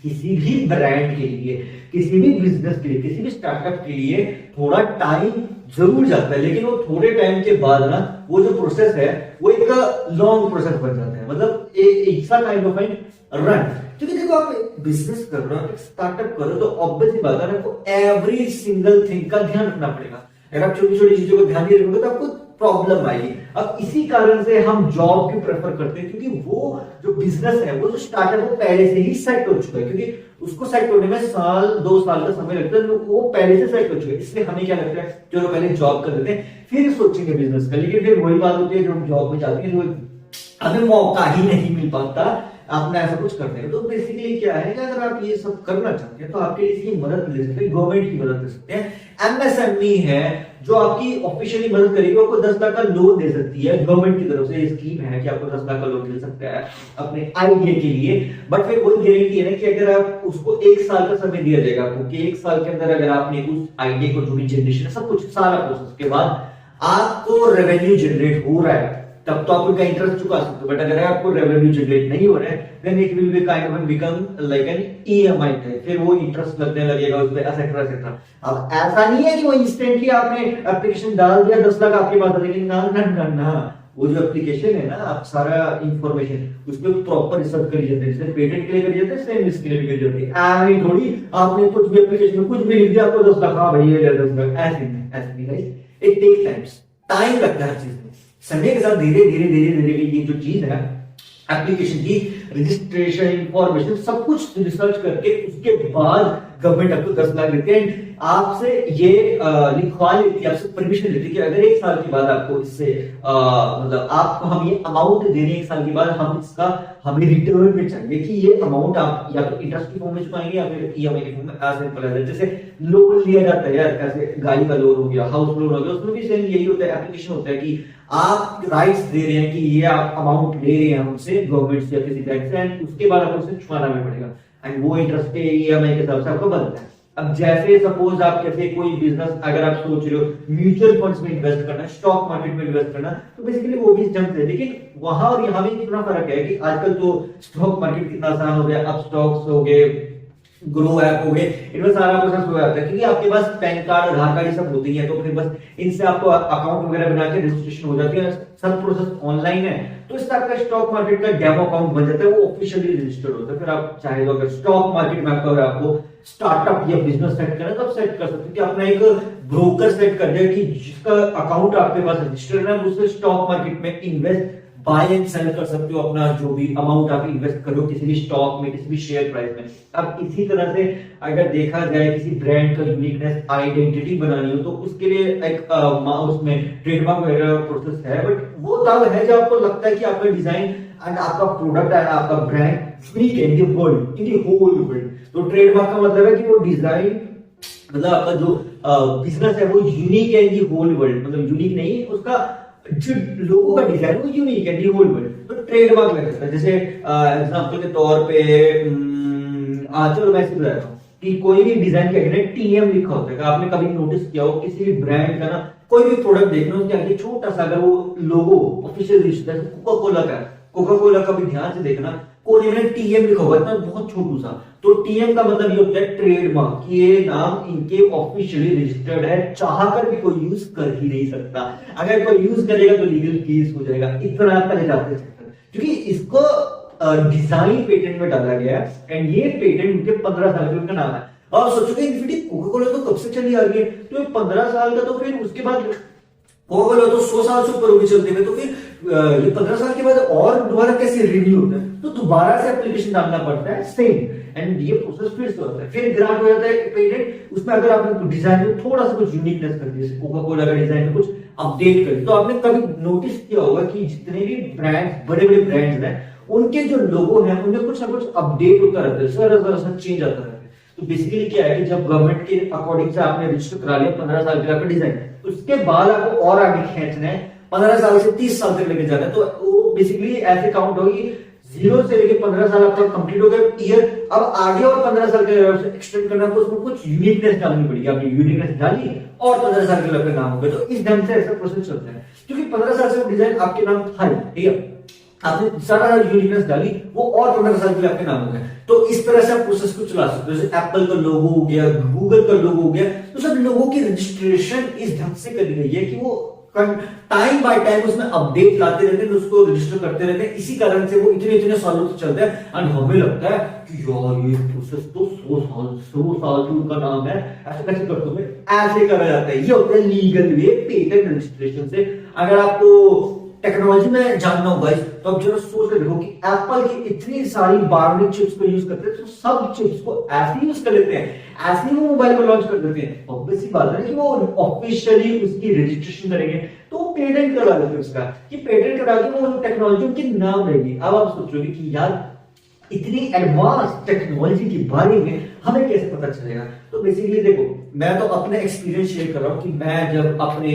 किसी भी ब्रांड के लिए, किसी भी बिजनेस के लिए, किसी भी स्टार्टअप के लिए थोड़ा टाइम जरूर जाता है, लेकिन वो थोड़े टाइम के बाद ना वो जो प्रोसेस है वो एक लॉन्ग प्रोसेस बन जाता है, मतलब एक सा काइंड ऑफ एन रन। क्योंकि देखो आप बिजनेस कर रहे हो, स्टार्टअप कर रहे हो, तो ऑब्वियसली बात है आपको एवरी सिंगल थिंग का ध्यान रखना पड़ेगा। अगर आप छोटी छोटी चीजों को ध्यान नहीं रखोगे तो आपको प्रॉब्लम आएगी। अब इसी कारण से हम जॉब क्यों प्रेफर करते हैं, क्योंकि वो जो बिजनेस है, वो जो स्टार्टअप वो पहले से ही सेट हो चुका है, क्योंकि उसको सेट होने में साल 2 साल का समय लगता है, वो पहले से सेट हो चुका है। इसलिए हमें क्या लगता है, जो पहले जॉब कर देते हैं फिर सोचेंगे बिजनेस का, लेकिन फिर वही बात होती है, जो जॉब में जाते हैं हमें मौका ही नहीं मिल पाता अपना ऐसा कुछ करने का। तो बेसिकली क्या है कि अगर आप ये सब करना चाहते हैं तो आपके लिए इसकी मदद ले सकते हैं, गवर्नमेंट की मदद ले सकते हैं। एमएसएमई है जो आपकी ऑफिशियली मदद करेगी, आपको 10 लाख का लोन दे सकती है गवर्नमेंट की तरफ से। ये स्कीम है कि आपको 10 लाख का लोन मिल सकता है अपने आइडिया के लिए, बट फिर वही गारंटी है ना कि अगर आप उसको 1 साल का समय दिया जाएगा आपको, कि 1 साल के अंदर अगर आपने उस आइडिया को, जो भी जनरेशन है, सब कुछ सारा प्रोसेस के बाद आपको रेवेन्यू जनरेट हो रहा है, तब तो आप उनका इंटरेस्ट चुका सकते हो। बट अगर आपको रेवेन्यू जनरेट नहीं हो रहा है, then it will be kind of become like an EMI type, फिर वो इंटरेस्ट लगने लगेगा उस पे, एटसेट्रा एटसेट्रा। अब ऐसा नहीं है कि वो इंस्टेंटली आपने एप्लीकेशन डाल दिया 10 लाख आपके पास आ जाएंगे, ना ना ना ना। वो जो एप्लीकेशन है ना, आप सारा इंफॉर्मेशन उसमें प्रॉपर रिसर्च करी जाती है, जैसे पेटेंट के लिए करी जाती है, सेम इसके लिए भी करी जाती है। ऐसे थोड़ी आपने कुछ भी एप्लीकेशन में कुछ भी लिख दिया आपको 10 लाख, हाँ भाई ये 10 लाख, ऐसे नहीं guys. It take times, time लगता है हर चीज में। समय के साथ धीरे धीरे धीरे धीरे ये जो चीज है, एप्लीकेशन की रजिस्ट्रेशन, इंफॉर्मेशन, सब कुछ रिसर्च करके उसके बाद गवर्नमेंट आपको 10 लाख देती है। आपसे ये लिखवा लेती है, आपसे परमिशन लेती है कि अगर 1 साल के बाद आपको इससे मतलब आपको हम ये अमाउंट दे रहे हैं 1 साल के बाद, हम इसका हमें रिटर्न में चाहिए कि ये अमाउंट आप या तो इंटरेस्ट की फॉर्म में चुकाएंगे या फिर ईएमआई की फॉर्म में। एज सिंपल एज जैसे लोन लिया जाता है यार, कैसे गाड़ी का लोन हो गया, हाउस लोन हो गया, उसमें भी सेम यही होता है। एप्लीकेशन होता है कि आप राइट्स दे रहे हैं कि ये आप अमाउंट ले रहे हैं हमसे गवर्नमेंट से या किसी बैंक से, एंड उसके बाद आपको उसे चुकाना भी पड़ेगा, एंड वो इंटरेस्ट के ईएमआई के हिसाब से आपको बनता है। अब जैसे सपोज आप कैसे कोई बिजनेस अगर आप सोच रहे हो म्यूचुअल फंड्स में इन्वेस्ट करना, स्टॉक मार्केट में इन्वेस्ट करना, तो बेसिकली वो भी जंप है। लेकिन वहां और यहाँ में कितना फर्क है कि आजकल तो स्टॉक मार्केट कितना आसान हो गया, अब स्टॉक्स हो गए, ग्रो ऐप हो गए, इनमें सारा प्रोसेस हो जाता है, क्योंकि आपके पास पैन कार्ड, आधार कार्ड ये सब होती है, तो फिर बस इनसे आपको अकाउंट वगैरह बना के रजिस्ट्रेशन हो जाती है, सब प्रोसेस ऑनलाइन है। तो इस टाइप का स्टॉक मार्केट का डेमो अकाउंट बन जाता है, वो ऑफिशियली रजिस्टर्ड होता है। फिर आप चाहे तो अगर स्टॉक मार्केट में आपको स्टार्टअप या बिजनेस सेट करना, तो आप सेट कर सकते हैं कि अपना एक ब्रोकर सेट कर दिया कि जिसका अकाउंट आपके पास रजिस्टर्ड है, उससे स्टॉक मार्केट में इन्वेस्ट, बाय एंड सेल कर सकते हो अपना जो भी अमाउंट आप इन्वेस्ट करो किसी भी स्टॉक में, किसी भी शेयर प्राइस में। अब इसी तरह से अगर देखा जाए किसी ब्रांड का यूनिकनेस, आइडेंटिटी बनानी हो, तो उसके लिए एक उसमें ट्रेडमार्क वगैरह प्रोसेस है, बट वो तब है जब आपको लगता है कि आपका डिजाइन एंड आपका प्रोडक्ट एंड आपका ब्रांड यूनिक है in the world, in the whole world. तो ट्रेडमार्क का मतलब है कि वो डिजाइन, मतलब आपका जो बिजनेस है वो यूनिक है इन द होल वर्ल्ड, मतलब यूनिक नहीं, उसका जो लोगो का डिजाइन वो यूनिक है दी होल वर्ल्ड, तो ट्रेडमार्क लग सकता है। जैसे एग्जांपल के तौर पे चलो मैं ऐसे बता रहा हूँ कि कोई भी डिजाइन के आगे टीएम लिखा होता है। आपने कभी नोटिस किया हो किसी भी ब्रांड का ना, कोई भी प्रोडक्ट देखना उसके आगे छोटा सा अगर वो लोगो ऑफिशियल दिखता है, कोका कोला का, कोका कोला का भी ध्यान से देखना, कोने में टीएम लिखा हुआ है, बहुत छोटू सा। तो टीएम का मतलब ये होता है ट्रेडमार्क, ये नाम इनके ऑफिशियली रजिस्टर्ड है, चाहकर भी कोई यूज कर ही नहीं सकता। अगर कोई यूज करेगा तो लीगल केस हो जाएगा, इतना पहले जाते हैं, क्योंकि इसको डिजाइन पेटेंट में डाला गया है, एंड ये पेटेंट उनके 15 साल के उनका नाम है। और सोचो कि इन्फिनिटी कोका कोला तो कब से चली आ रही है, तो 15 साल का, तो फिर उसके बाद कोका कोला तो 100 साल से ऊपर होगी चलते हुए, तो फिर ये 15 साल के बाद और दोबारा कैसे रिन्यू होता है, तो दोबारा से एप्लीकेशन डालना पड़ता है सेम, एंड ये प्रोसेस फिर से होता है, फिर ग्रांट हो जाता है पेटेंट। उसमें अगर आपने डिजाइन में थोड़ा सा कुछ यूनिकनेस कर दिया, कोका कोला का डिजाइन में कुछ अपडेट कर दिया, तो आपने कभी नोटिस किया होगा कि जितने भी ब्रांड्स, बड़े बड़े ब्रांड्स हैं, उनके जो लोगो हैं उनमें कुछ ना कुछ अपडेट होता रहता है, जरा सा चेंज आता रहता है। तो बेसिकली क्या है कि जब गवर्नमेंट के अकॉर्डिंग से आपने रजिस्टर करा लिया 15 साल के लिए आपका डिजाइन, उसके बाद आपको और आगे खींचना है, 15 साल से 30 साल तक लेके जाना है, तो वो बेसिकली ऐसे काउंट होगी 0 से लेके 15 साल आपका कंप्लीट हो गया ईयर। अब आगे और 15 साल के एक्सटेंड करना है तो उसमें कुछ यूनिकनेस डालनी पड़ेगी, आपने यूनिकनेस डाली और 15 साल के लिए नाम हो गया। तो इस ढंग से ऐसा प्रोसेस चलता है, क्योंकि 15 साल से वो डिजाइन आपके नाम था, ठीक है, आपने सारा यूनिकनेस डाली, वो और 15 साल के लिए आपके नाम हो गया। तो इस तरह से आप प्रोसेस को चला सकते हो। जैसे एप्पल का लोगो हो गया, गूगल का लोगो हो गया, तो सब लोगों की रजिस्ट्रेशन इस ढंग से करी गई है कि वो टाइम बाय टाइम उसमें अपडेट लाते रहते हैं, उसको रजिस्टर करते रहते हैं। इसी कारण से वो इतने इतने सालों से चलता है। एंड हमें लगता है कि यार ये प्रोसेस तो 100 साल से उनका नाम है, ऐसे कैसे करते हो? ऐसे करा जाता है, ये होता है लीगल वे पेटेंट रजिस्ट्रेशन से। अगर आपको टेक्नोलॉजी में जानना होगा तो अब जरा सोच के देखो कि एप्पल की इतनी सारी बायोनिक चिप्स को यूज करते हैं, तो सब चिप्स को ऐसे यूज कर लेते हैं, ऐसे ही वो मोबाइल में लॉन्च कर देते हैं। ऑब्वियस सी बात है कि वो ऑफिशियली उसकी रजिस्ट्रेशन करेंगे, तो वो पेटेंट करवा देते हैं उसका, कि पेटेंट करा के वो टेक्नोलॉजी उनके नाम रहेगी। अब आप सोचोगे कि यार इतनी एडवांस टेक्नोलॉजी के बारे में हमें कैसे पता चलेगा? तो बेसिकली देखो, मैं तो अपने एक्सपीरियंस शेयर कर रहा हूँ कि मैं जब अपने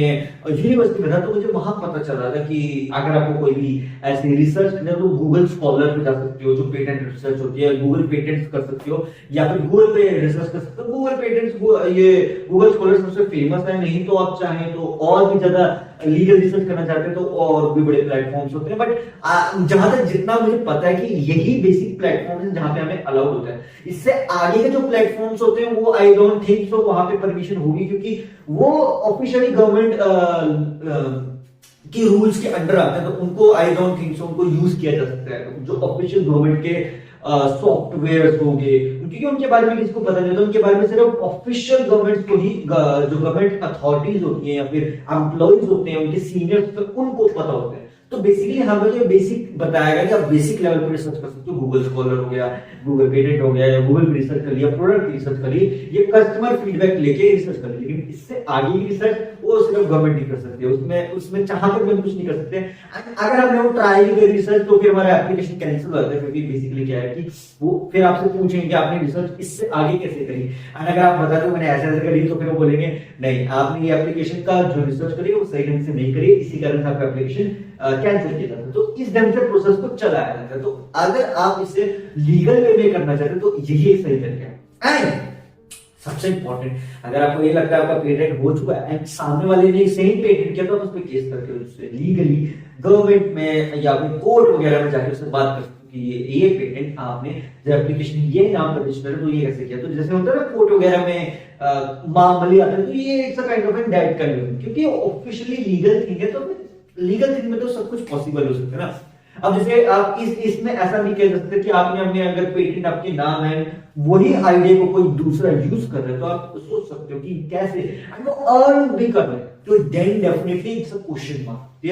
यूनिवर्सिटी में था तो मुझे वहां पता चला था कि अगर आपको कोई भी ऐसी रिसर्च करना है तो गूगल स्कॉलर पे जा सकते हो, जो पेटेंट रिसर्च होती है, गूगल पेटेंट्स कर सकते हो, या फिर गूगल पे रिसर्च कर सकते हो। गूगल पेटेंट्स, ये गूगल स्कॉलर सबसे फेमस है। नहीं तो आप चाहें तो और भी ज्यादा लीगल रिसर्च करना चाहते हैं तो और भी बड़े प्लेटफॉर्म्स होते हैं, बट जहां तक जितना मुझे पता है कि यही बेसिक प्लेटफॉर्म है जहां पे हमें अलाउड होता है। इससे आगे के जो प्लेटफॉर्म्स होते हैं वो आई डोंट थिंक सो वहां पे परमिशन होगी, क्योंकि वो ऑफिशियली गवर्नमेंट की रूल्स के अंडर आते हैं, तो उनको आई डोंट थिंक सो उनको यूज किया जा सकता है। जो ऑफिशियल गवर्नमेंट के सॉफ्टवेयर हो गए, क्योंकि उनके बारे में किसी को पता नहीं होता, उनके बारे में सिर्फ ऑफिशियल गवर्नमेंट को ही, जो गवर्नमेंट अथॉरिटीज होती हैं या फिर एम्प्लॉइज होते हैं, उनके सीनियर्स, तो उनको पता होता है। तो बेसिकली हमें जो बेसिक बताया गया कि आप बेसिक लेवल पर रिसर्च कर सकते हो। गूगल स्कॉलर हो गया, गूगल पेटेंट हो गया, या गूगल रिसर्च कर लिया, प्रोडक्ट रिसर्च कर ली, ये कस्टमर फीडबैक लेके रिसर्च कर ली। लेकिन इससे आगे की रिसर्च वो सिर्फ गवर्नमेंट नहीं कर सकती है, उसमें चाह कर हम कुछ नहीं कर सकते। अगर हमने वो ट्राई करी रिसर्च तो फिर हमारा एप्लीकेशन कैंसिल हो जाता है, क्योंकि बेसिकली क्या है कि वो फिर आपसे पूछेंगे कि आपने रिसर्च इससे आगे कैसे करी। एंड अगर आप बता दो मैंने ऐसे ऐसे करी, तो फिर वो बोलेंगे नहीं, आपने ये एप्लीकेशन का जो रिसर्च करी वो सही ढंग से नहीं करी, इसी कारण से आपका एप्लीकेशन कैंसिल किया जाता है। तो इस ढंग से प्रोसेस को चलाया जाता है। तो अगर आप इसे लीगल वे में करना चाहते हैं तो यही एक सही तरीका है। एंड सबसे इंपॉर्टेंट, अगर आपको ये लगता है आपका पेटेंट हो चुका है एंड सामने वाले ने सेम पेटेंट किया, तो आप उस पर केस करके उससे लीगली गवर्नमेंट में या फिर कोर्ट वगैरह में जाकर उससे बात कर सकते हो कि ये पेटेंट आपने जब एप्लीकेशन ये नाम पर रजिस्टर है तो ये कैसे किया। तो जैसे होता है ना कोर्ट वगैरह में मामले आते हैं, तो ये एक काइंड ऑफ एन डायरेक्ट कर, क्योंकि ऑफिशियली लीगल थिंग है, तो लीगल थिंग में तो सब कुछ पॉसिबल हो सकता है ना। अब जैसे आप इसमें ऐसा नहीं कह सकते कि आपने अपने अगर पेटेंट आपके नाम है, वही आइडिया को कोई दूसरा यूज कर रहा है, तो आप सोच सकते हो कि कैसे वो अर्न भी कर रहे हैं, तो then definitely it's a question mark.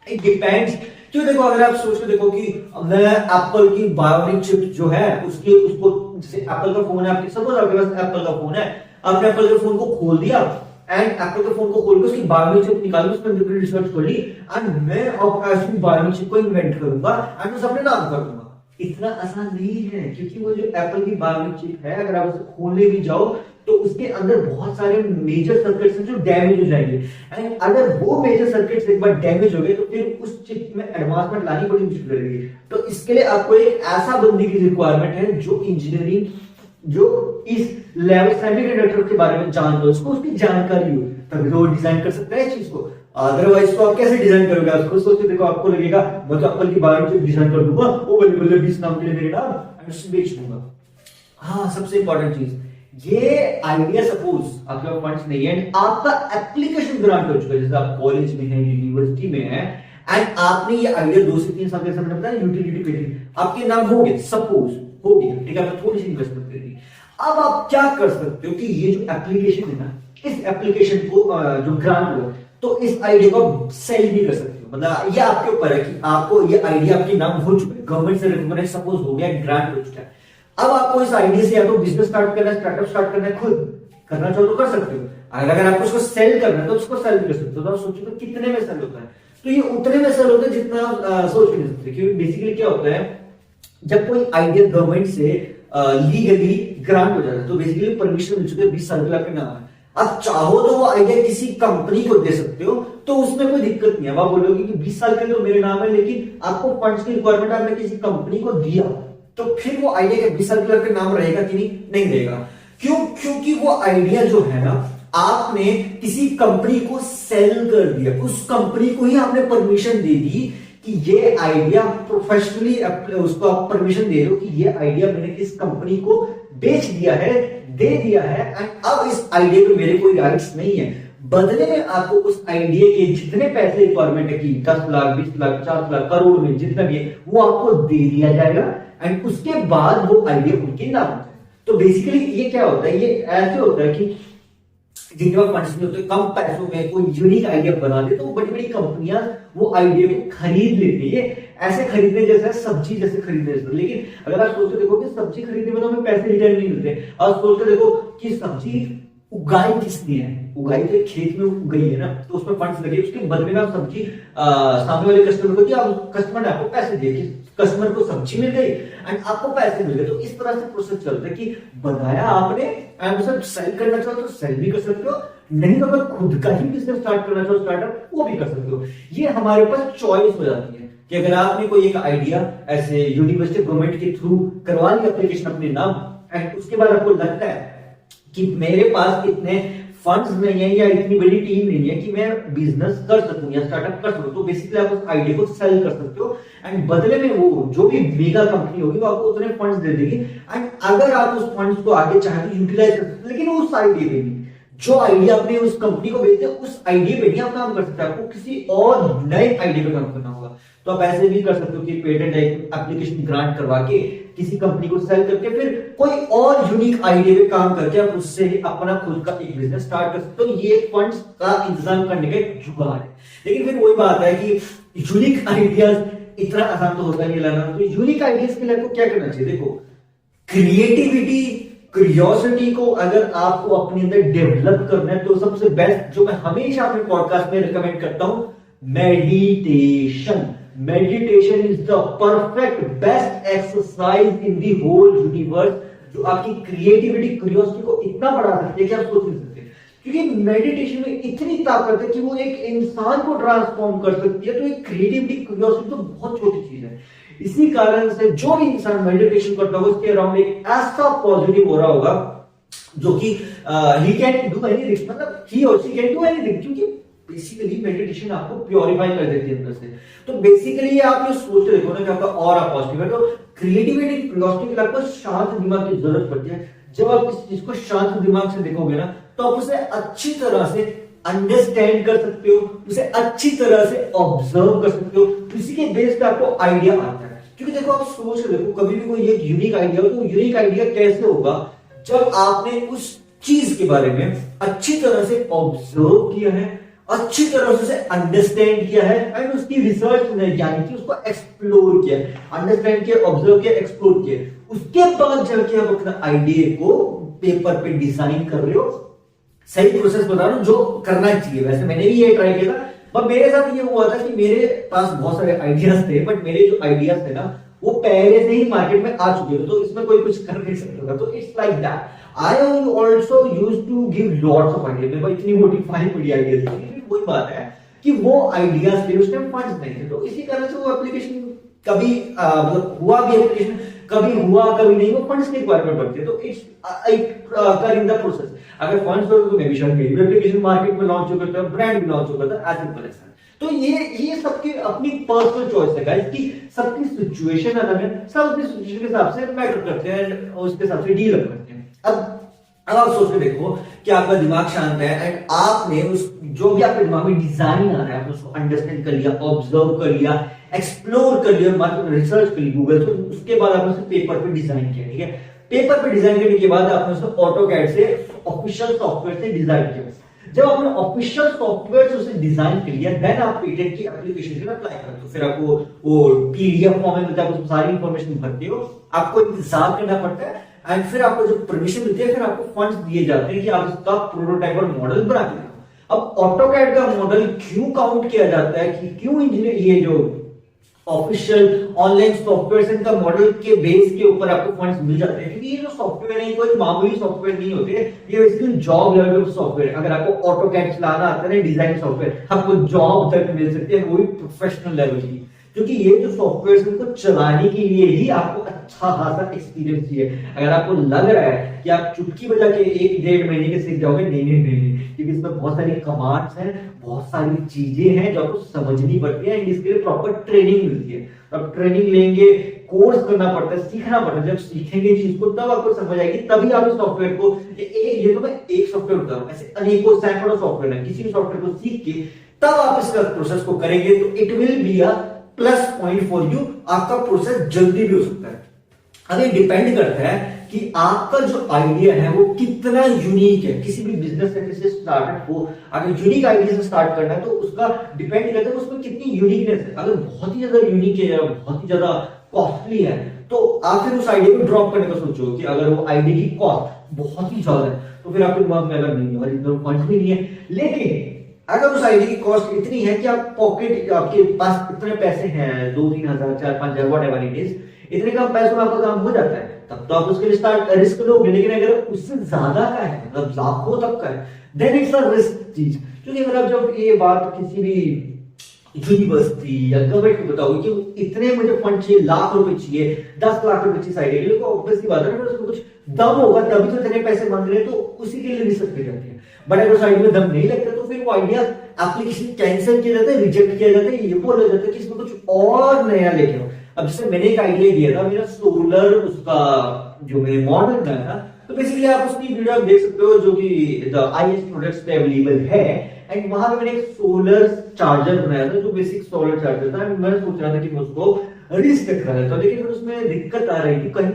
It depends. क्यों, देखो अगर आप सोच के देखो कि मैं एप्पल की बायोनिक चिप जो है उसको जैसे एप्पल का फोन है आपके, सपोज आपके पास एप्पल का फोन है, आपने एप्पल के फोन को खोल दिया एंड एप्पल के फोन को खोल के उसकी बायोनिक चिप निकाली, उसमें रिसर्च कर ली एंड मैं अब ऐसी बायोनिक चिप को इन्वेंट करूंगा एंड उसे अपने नाम कर दूंगा। इतना आसान नहीं है, क्योंकि वो जो एप्पल की बायोनिक चिप है, अगर आप उसे खोलने भी जाओ तो उसके अंदर बहुत सारे मेजर सर्किट्स हैं जो डैमेज हो जाएंगे। एंड अगर वो मेजर सर्किट्स एक बार डैमेज हो गए तो फिर उस चिप में एडवांसमेंट लानी बड़ी मुश्किल रहेगी। तो इसके लिए आपको एक ऐसा बंदे की रिक्वायरमेंट है जो इंजीनियरिंग, जो इस लेवल सेमीकंडक्टर के बारे में जानता हो, उसको उसकी जानकारी हो, तभी तो वो डिजाइन कर सकता है इस चीज को। अदरवाइज तो आप कैसे डिजाइन करोगे? आप खुद सोचो, देखो आपको लगेगा मैं तो एप्पल की बायोनिक चिप डिजाइन कर दूंगा, वो बल्ले बल्ले 20 नाम के लिए मेरे नाम बेच दूंगा। हाँ, सबसे इंपॉर्टेंट चीज, ये आइडिया सपोज आपके फंड्स नहीं है एंड आपका एप्लीकेशन ग्रांट हो चुका है, जैसे आप कॉलेज में हैं, यूनिवर्सिटी में हैं, एंड आपने ये आइडिया 2 से 3 साल के समय बताया यूटिलिटी पेटेंट आपके नाम हो गए, सपोज हो गया, ठीक है, आपने थोड़ी सी इन्वेस्टमेंट कर दी। अब आप क्या कर सकते हो कि ये जो एप्लीकेशन है ना, इस एप्लीकेशन को जो ग्रांट हुआ, तो इस आइडिया को सेल भी कर सकते हो। मतलब ये आपके ऊपर है कि आपको ये आइडिया आपके नाम हो चुका है, गवर्नमेंट से रिकॉग्नाइज सपोज हो गया, ग्रांट हो चुका है। अब आपको इस आइडिया से या तो बिजनेस स्टार्ट करना है, स्टार्टअप स्टार्ट करना है, खुद करना चाहो तो कर सकते हो। अगर आपको उसको सेल करना है तो उसको सेल कर सकते हो। तो आप सोचो तो कितने में सेल होता है? तो ये उतने में सेल होता है जितना सोच भी नहीं सकते। क्योंकि बेसिकली क्या होता है, जब कोई आइडिया गवर्नमेंट से लीगली ग्रांट हो जाता है। तो बेसिकली परमिशन मिल चुकी है 20 साल के लिए आपके नाम है। आप चाहो तो वो आइडिया किसी कंपनी को दे सकते हो, तो उसमें कोई दिक्कत नहीं है। आप बोलोगे कि 20 साल के लिए तो मेरे नाम है, लेकिन आपको फंड्स की रिक्वायरमेंट आपने किसी कंपनी को दिया, तो फिर वो आइडिया के 20 साल के लिए आपके नाम रहेगा कि नहीं रहेगा। क्यों? क्योंकि वो आइडिया जो है ना, आपने किसी कंपनी को सेल कर दिया, उस कंपनी को ही आपने परमिशन दे दी कि ये आइडिया प्रोफेशनली, उसको आप परमिशन दे रहे हो कि ये आइडिया मैंने किस कंपनी को बेच दिया है, दे दिया है, एंड अब इस आइडिया पे मेरे कोई राइट्स नहीं है। बदले में आपको उस आइडिया के जितने पैसे रिक्वायरमेंट है कि 10 लाख 20 लाख 50 लाख करोड़ में जितना भी है वो आपको दे दिया जाएगा, एंड उसके बाद वो आइडिया उनके नाम होता है। तो बेसिकली ये क्या होता है, ये ऐसे होता है कि जिनके पास फंड्स नहीं होते, कम पैसों में कोई यूनिक आइडिया बना दे, तो बड़ी बड़ी कंपनियां वो आइडिया को खरीद लेती है। ऐसे खरीदने जैसा सब्जी जैसे खरीदने जैसा। लेकिन अगर आप सोचते देखो कि सब्जी खरीदने में तो हमें पैसे रिटर्न नहीं मिलते, आप सोचते देखो कि सब्जी उगाई किसने है, उगाई तो खेत में उगाई है ना, तो उसमें फंड्स लगे, उसके बदले में आप सब्जी सामने वाले कस्टमर को दिया, कस्टमर ने आपको पैसे दिए, कस्टमर को सब्जी मिल गई एंड आपको पैसे मिल गए। तो इस तरह से प्रोसेस चलता है कि बनाया आपने एंड उसे सेल करना चाहो तो सेल भी कर सकते हो, नहीं तो अगर खुद का ही बिजनेस स्टार्ट करना चाहो स्टार्टअप, वो भी कर सकते हो। ये हमारे पास चॉइस हो जाती है कि अगर आपने कोई एक आइडिया ऐसे यूनिवर्सिटी गवर्नमेंट के थ्रू करवा ली एप्लीकेशन अपने नाम, एंड उसके बाद आपको लगता है कि मेरे पास इतने फंड्स नहीं है या इतनी बड़ी टीम नहीं है कि मैं बिजनेस कर सकूं या स्टार्टअप कर सकूं, तो बेसिकली आप उस आइडिया को सेल कर सकते हो एंड बदले में वो जो भी मेगा कंपनी होगी वो आपको उतने फंड्स दे देगी, एंड अगर आप उस फंड्स को आगे चाहे तो यूटिलाइज कर सकते हो, लेकिन उस आइडिया पे नहीं, जो आइडिया आपने उस कंपनी को भेजते उस आइडिया पे नहीं आप काम कर सकते, आपको किसी और नए आइडिया पे काम करना होगा। तो आप ऐसे भी कर सकते हो कि पेटेंट एप्लीकेशन ग्रांट करवा के किसी कंपनी को सेल करके फिर कोई और यूनिक आइडिया पे काम करके आप उससे अपना खुद का एक बिजनेस स्टार्ट कर सकते हो। ये फंड्स का इंतजाम करने का एक जुगाड़ है। लेकिन फिर वही बात है कि यूनिक आइडियाज इतना आसान तो होता नहीं लाना। तो यूनिक आइडियाज के लिए आपको क्या करना चाहिए? देखो, क्रिएटिविटी, क्यूरियोसिटी को अगर आपको अपने अंदर डेवलप करना है तो सबसे बेस्ट जो मैं हमेशा अपने पॉडकास्ट में रिकमेंड करता हूं, meditation. Meditation is the perfect best exercise in the whole universe, जो आपकी क्रिएटिविटी, क्यूरियोसिटी को इतना बढ़ा सकती है कि आप सोच नहीं सकते। क्योंकि मेडिटेशन में इतनी ताकत है कि वो एक इंसान को ट्रांसफॉर्म कर सकती है। तो एक क्रिएटिविटी, क्यूरियोसिटी तो बहुत छोटी चीज है। इसी कारण से जो भी इंसान मेडिटेशन करता होगा उसके अराउंड एक ऐसा पॉजिटिव हो रहा होगा जो कि ही कैन डू एनीथिंग, मतलब ही और शी कैन डू एनीथिंग, क्योंकि बेसिकली मेडिटेशन आपको प्योरीफाई कर देती है अंदर से। तो बेसिकली आप ये सोचते देखो ना कि आपका ऑरा पॉजिटिव है। तो क्रिएटिविटी, क्यूरियोसिटी के लिए आपको शांत दिमाग की जरूरत पड़ती है। जब आप किसी चीज को शांत दिमाग से देखोगे ना तो आप उसे अच्छी तरह से अंडरस्टैंड कर सकते हो, उसे अच्छी तरह से ऑब्जर्व कर सकते हो, इसी के बेस पे आपको आइडिया आता है। क्योंकि देखो, आप सोच देखो, कभी भी कोई एक यूनिक आइडिया हो तो यूनिक आइडिया कैसे होगा? जब आपने उस चीज के बारे में अच्छी तरह से ऑब्जर्व किया है, अच्छी तरह से अंडरस्टैंड किया है एंड उसकी रिसर्च यानी कि उसको एक्सप्लोर किया, अंडरस्टैंड किया, ऑब्जर्व किया, एक्सप्लोर किया, उसके बाद जाके आप अपना आइडिया को पेपर पे डिजाइन कर रहे हो। सही प्रोसेस बता रहा हूं जो करना चाहिए। वैसे मैंने भी ये ट्राई किया था, पर मेरे साथ ये हुआ था कि मेरे पास बहुत सारे आइडियाज थे, बट मेरे जो आइडियाज थे ना वो पहले से ही मार्केट में आ चुके थे, तो इसमें कोई कुछ कर नहीं सकता था। तो it's like that I also used to give lots of idea. मेरे पास इतनी मोटी फाइल बड़ी आइडियाज थी, वही बात है कि वो आइडियाज थे, उस टाइम फंड्स नहीं थे। तो इसी कारण से वो एप्लीकेशन कभी मतलब हुआ भी, एप्लीकेशन कभी हुआ कभी नहीं, वो फंड्स की रिक्वायरमेंट पड़ती है। तो इट्स इन द प्रोसेस अगर फंड्स हो तो मे बी शायद मेरी एप्लीकेशन मार्केट में लॉन्च हो गया था, ब्रांड भी लॉन्च हो गया था, एज सिंपल एज दैट। तो ये सबकी अपनी पर्सनल चॉइस है गाइस कि सबकी सिचुएशन अलग है, सब अपनी सिचुएशन के हिसाब से मैटर करते हैं और उसके हिसाब से डील करते हैं। अब आप सोच के देखो कि आपका दिमाग शांत है एंड आपने उस जो भी आपके दिमाग में डिजाइन आ रहा है आपने उसको अंडरस्टैंड कर लिया, ऑब्जर्व कर लिया, एक्सप्लोर कर लिया, मार्केट रिसर्च कर ली गूगल, तो उसके बाद आपने उसे पेपर पे डिजाइन किया। ठीक है, पेपर पे डिजाइन करने के बाद आपने उसको ऑटोकैड से ऑफिशियल सॉफ्टवेयर से डिजाइन किया। जब आपने ऑफिशियल सॉफ्टवेयर से उसे डिजाइन कर लिया, देन आप पेटेंट की एप्लीकेशन के लिए अप्लाई करते हो। फिर आपको वो पीडीएफ फॉर्म में मिलता है, उसमें सारी इंफॉर्मेशन भरते हो, आपको इंतजार करना पड़ता है एंड फिर आपको जब परमिशन मिलती है फिर आपको फंड्स दिए जाते हैं कि आप इसका प्रोटोटाइप और मॉडल बना के दो। अब ऑटोकैड का मॉडल क्यों काउंट किया जाता है कि क्यों इंजीनियर ये जो ऑफिशियल ऑनलाइन सॉफ्टवेयर का मॉडल के बेस के ऊपर आपको फंड्स मिल जाते हैं, क्योंकि ये जो सॉफ्टवेयर है कोई मामूली सॉफ्टवेयर नहीं होते, ये बेसिकली जॉब लेवल के सॉफ्टवेयर। अगर आपको ऑटोकैड चलाना आता है ना, डिजाइन सॉफ्टवेयर, आपको जॉब तक मिल सकती है, वो भी प्रोफेशनल लेवल की। क्योंकि ये जो सॉफ्टवेयर उनको चलाने के लिए ही आपको अच्छा खासा एक्सपीरियंस चाहिए। अगर आपको लग रहा है कि आप चुटकी बजा के 1-1.5 महीने के सीख जाओगे, नहीं, क्योंकि इसमें बहुत सारी कमांड्स हैं, बहुत सारी चीजें हैं जो आपको समझनी पड़ती है, एंड इसके लिए प्रॉपर ट्रेनिंग मिलती है। अब ट्रेनिंग लेंगे, कोर्स करना पड़ता है, सीखना पड़ता है। जब सीखेंगे चीज को तब आपको समझ आएगी, तभी आप इस सॉफ्टवेयर को, ये तो मैं एक सॉफ्टवेयर बता रहा हूं, ऐसे अनेकों सैकड़ों सॉफ्टवेयर है। किसी भी सॉफ्टवेयर को सीख के तब आप इसका प्रोसेस को करेंगे तो it will be a plus point for you. आपका प्रोसेस जल्दी भी हो सकता है। अब ये डिपेंड करता है कि आपका जो आइडिया है वो कितना यूनिक है। किसी भी बिजनेस से, किसी स्टार्टअप को अगर यूनिक आइडिया से स्टार्ट करना है तो उसका डिपेंड करता है उसमें कितनी यूनिकनेस है। अगर बहुत ही ज्यादा यूनिक है या बहुत ही ज्यादा कॉस्टली है तो आप फिर उस आइडिया को ड्रॉप करने का सोचो। कि अगर वो आइडिया की कॉस्ट बहुत ही ज्यादा है तो फिर आपके दिमाग में अगर नहीं है, फंड भी नहीं है। लेकिन अगर उस आइडिया की कॉस्ट इतनी है कि आप पॉकेट, आपके पास इतने पैसे हैं, 2-3 हजार, 4-5 हजार, व्हाटएवर इट इज, इतने कम पैसों में आपका काम हो जाता है, तब तो आप उसके लिए स्टार्ट रिस्क लोगे। लेकिन अगर उससे ज्यादा का है, मतलब लाखों तक का है, देन इट्स अ रिस्क चीज। क्योंकि अगर आप जब ये बात किसी भी यूनिवर्सिटी या गवर्नमेंट को बताओगे कि इतने मुझे फंड चाहिए, लाख रुपए चाहिए, 10 लाख रुपए चाहिए आइडिया के लिए, तो ऑब्वियस सी बात है ना, उसमें कुछ दम होगा तभी तो इतने पैसे मांग रहे हैं, तो उसी के लिए रिस्क ले जाते हैं। बट अगर उस आइडिया में दम नहीं लगता तो फिर वो आइडिया एप्लीकेशन कैंसिल किया जाता है, रिजेक्ट किया जाता है, ये बोला जाता है कि इसमें कुछ और नया लेके आओ। अब जैसे मैंने एक आइडिया दिया था, मेरा सोलर, उसका जो मैं मॉडल बनाया था, तो बेसिकली आप उसकी वीडियो आप देख सकते हो जो कि द आईएस प्रोडक्ट्स पे अवेलेबल है। एंड वहां पे मैंने एक सोलर चार्जर बनाया था जो बेसिक सोलर चार्जर था। मैं सोच रहा था कि मैं उसको रिस्पेक्ट करा देता हूं, लेकिन उसमें दिक्कत आ रही थी, कहीं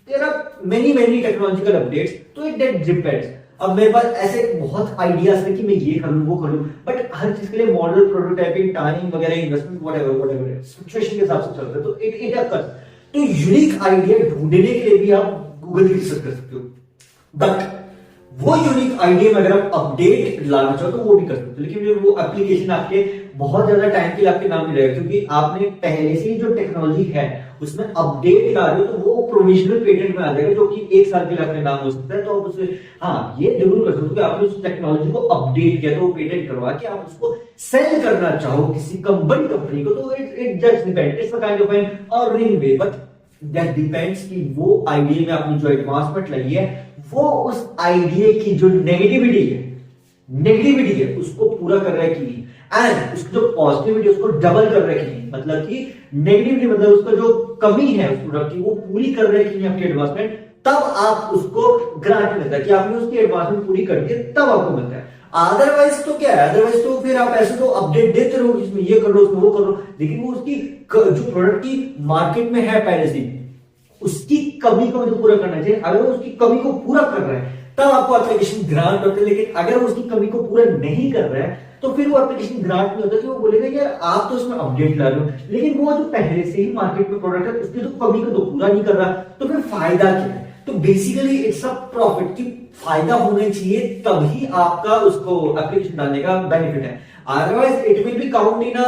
there are many technological updates, तो इट डिपेंड्स। अब मेरे पास ऐसे बहुत आइडियाज है कि मैं ये करूं वो करूं, बट हर चीज के लिए मॉडल, प्रोटोटाइपिंग, टाइम वगैरह, इन्वेस्टमेंट, व्हाटएवर सिचुएशन के हिसाब से चलता है। तो इट अकर्स। तो यूनिक आइडिया ढूंढने के लिए भी आप गूगल की रिसर्च कर सकते हो, बट वो यूनिक आइडिया में अगर आप अपडेट लाना चाहो तो वो भी कर सकते हो। लेकिन वो एप्लीकेशन आपके बहुत ज्यादा टाइम के लिए आपके नाम नहीं रहेगा, क्योंकि आपने पहले से ही जो टेक्नोलॉजी है उसमें अपडेट ला रहे हो, तो वो प्रोविजनल पेटेंट में आ जाएगा, जो कि 1 साल के लिए अपने नाम हो सकता है। तो आप उसे, हाँ, ये जरूर कर सकते हो कि आपने उस टेक्नोलॉजी को अपडेट किया, तो वो पेटेंट करवा के आप उसको सेल करना चाहो किसी कंपनी को, तो it just depends, it's a kind of an earning way, but that depends कि वो आइडिया में आपने जो एडवांसमेंट लाई है वो उस आइडिया की जो नेगेटिविटी है उसको पूरा कर रहा है कि नहीं, एंड उसकी जो पॉजिटिविटी उसको डबल कर रहा है कि नहीं। मतलब कि नेगेटिविटी मतलब उसका जो कमी है उस प्रोडक्ट की वो पूरी कर रहा है कि नहीं आपकी एडवांसमेंट, तब आप उसको ग्रांट मिलता है कि आपने उसकी एडवांसमेंट पूरी कर दी, तब आपको मिलता है। अदरवाइज तो क्या है, अदरवाइज तो फिर आप ऐसे तो अपडेट देते रहो, इसमें ये कर लो, उसमें वो कर लो, लेकिन वो उसकी जो प्रोडक्ट की मार्केट में है पहले से, उसकी कमी को मुझे पूरा करना चाहिए। अगर वो उसकी कमी को पूरा कर रहा है तब आपको एप्लीकेशन ग्रांट होता है, लेकिन अगर वो उसकी कमी को पूरा नहीं कर रहा है तो फिर वो एप्लीकेशन ग्रांट नहीं होता, कि वो बोलेगा यार आप तो इसमें अपडेट ला रहे हो, लेकिन वो जो पहले से ही मार्केट में प्रोडक्ट है उसकी तो कमी को तो पूरा नहीं कर रहा, तो फिर फायदा क्या है। तो बेसिकली इट्स अ प्रॉफिट, की फायदा होना चाहिए तभी आपका उसको एप्लीकेशन डालने का बेनिफिट है। Otherwise it will be count in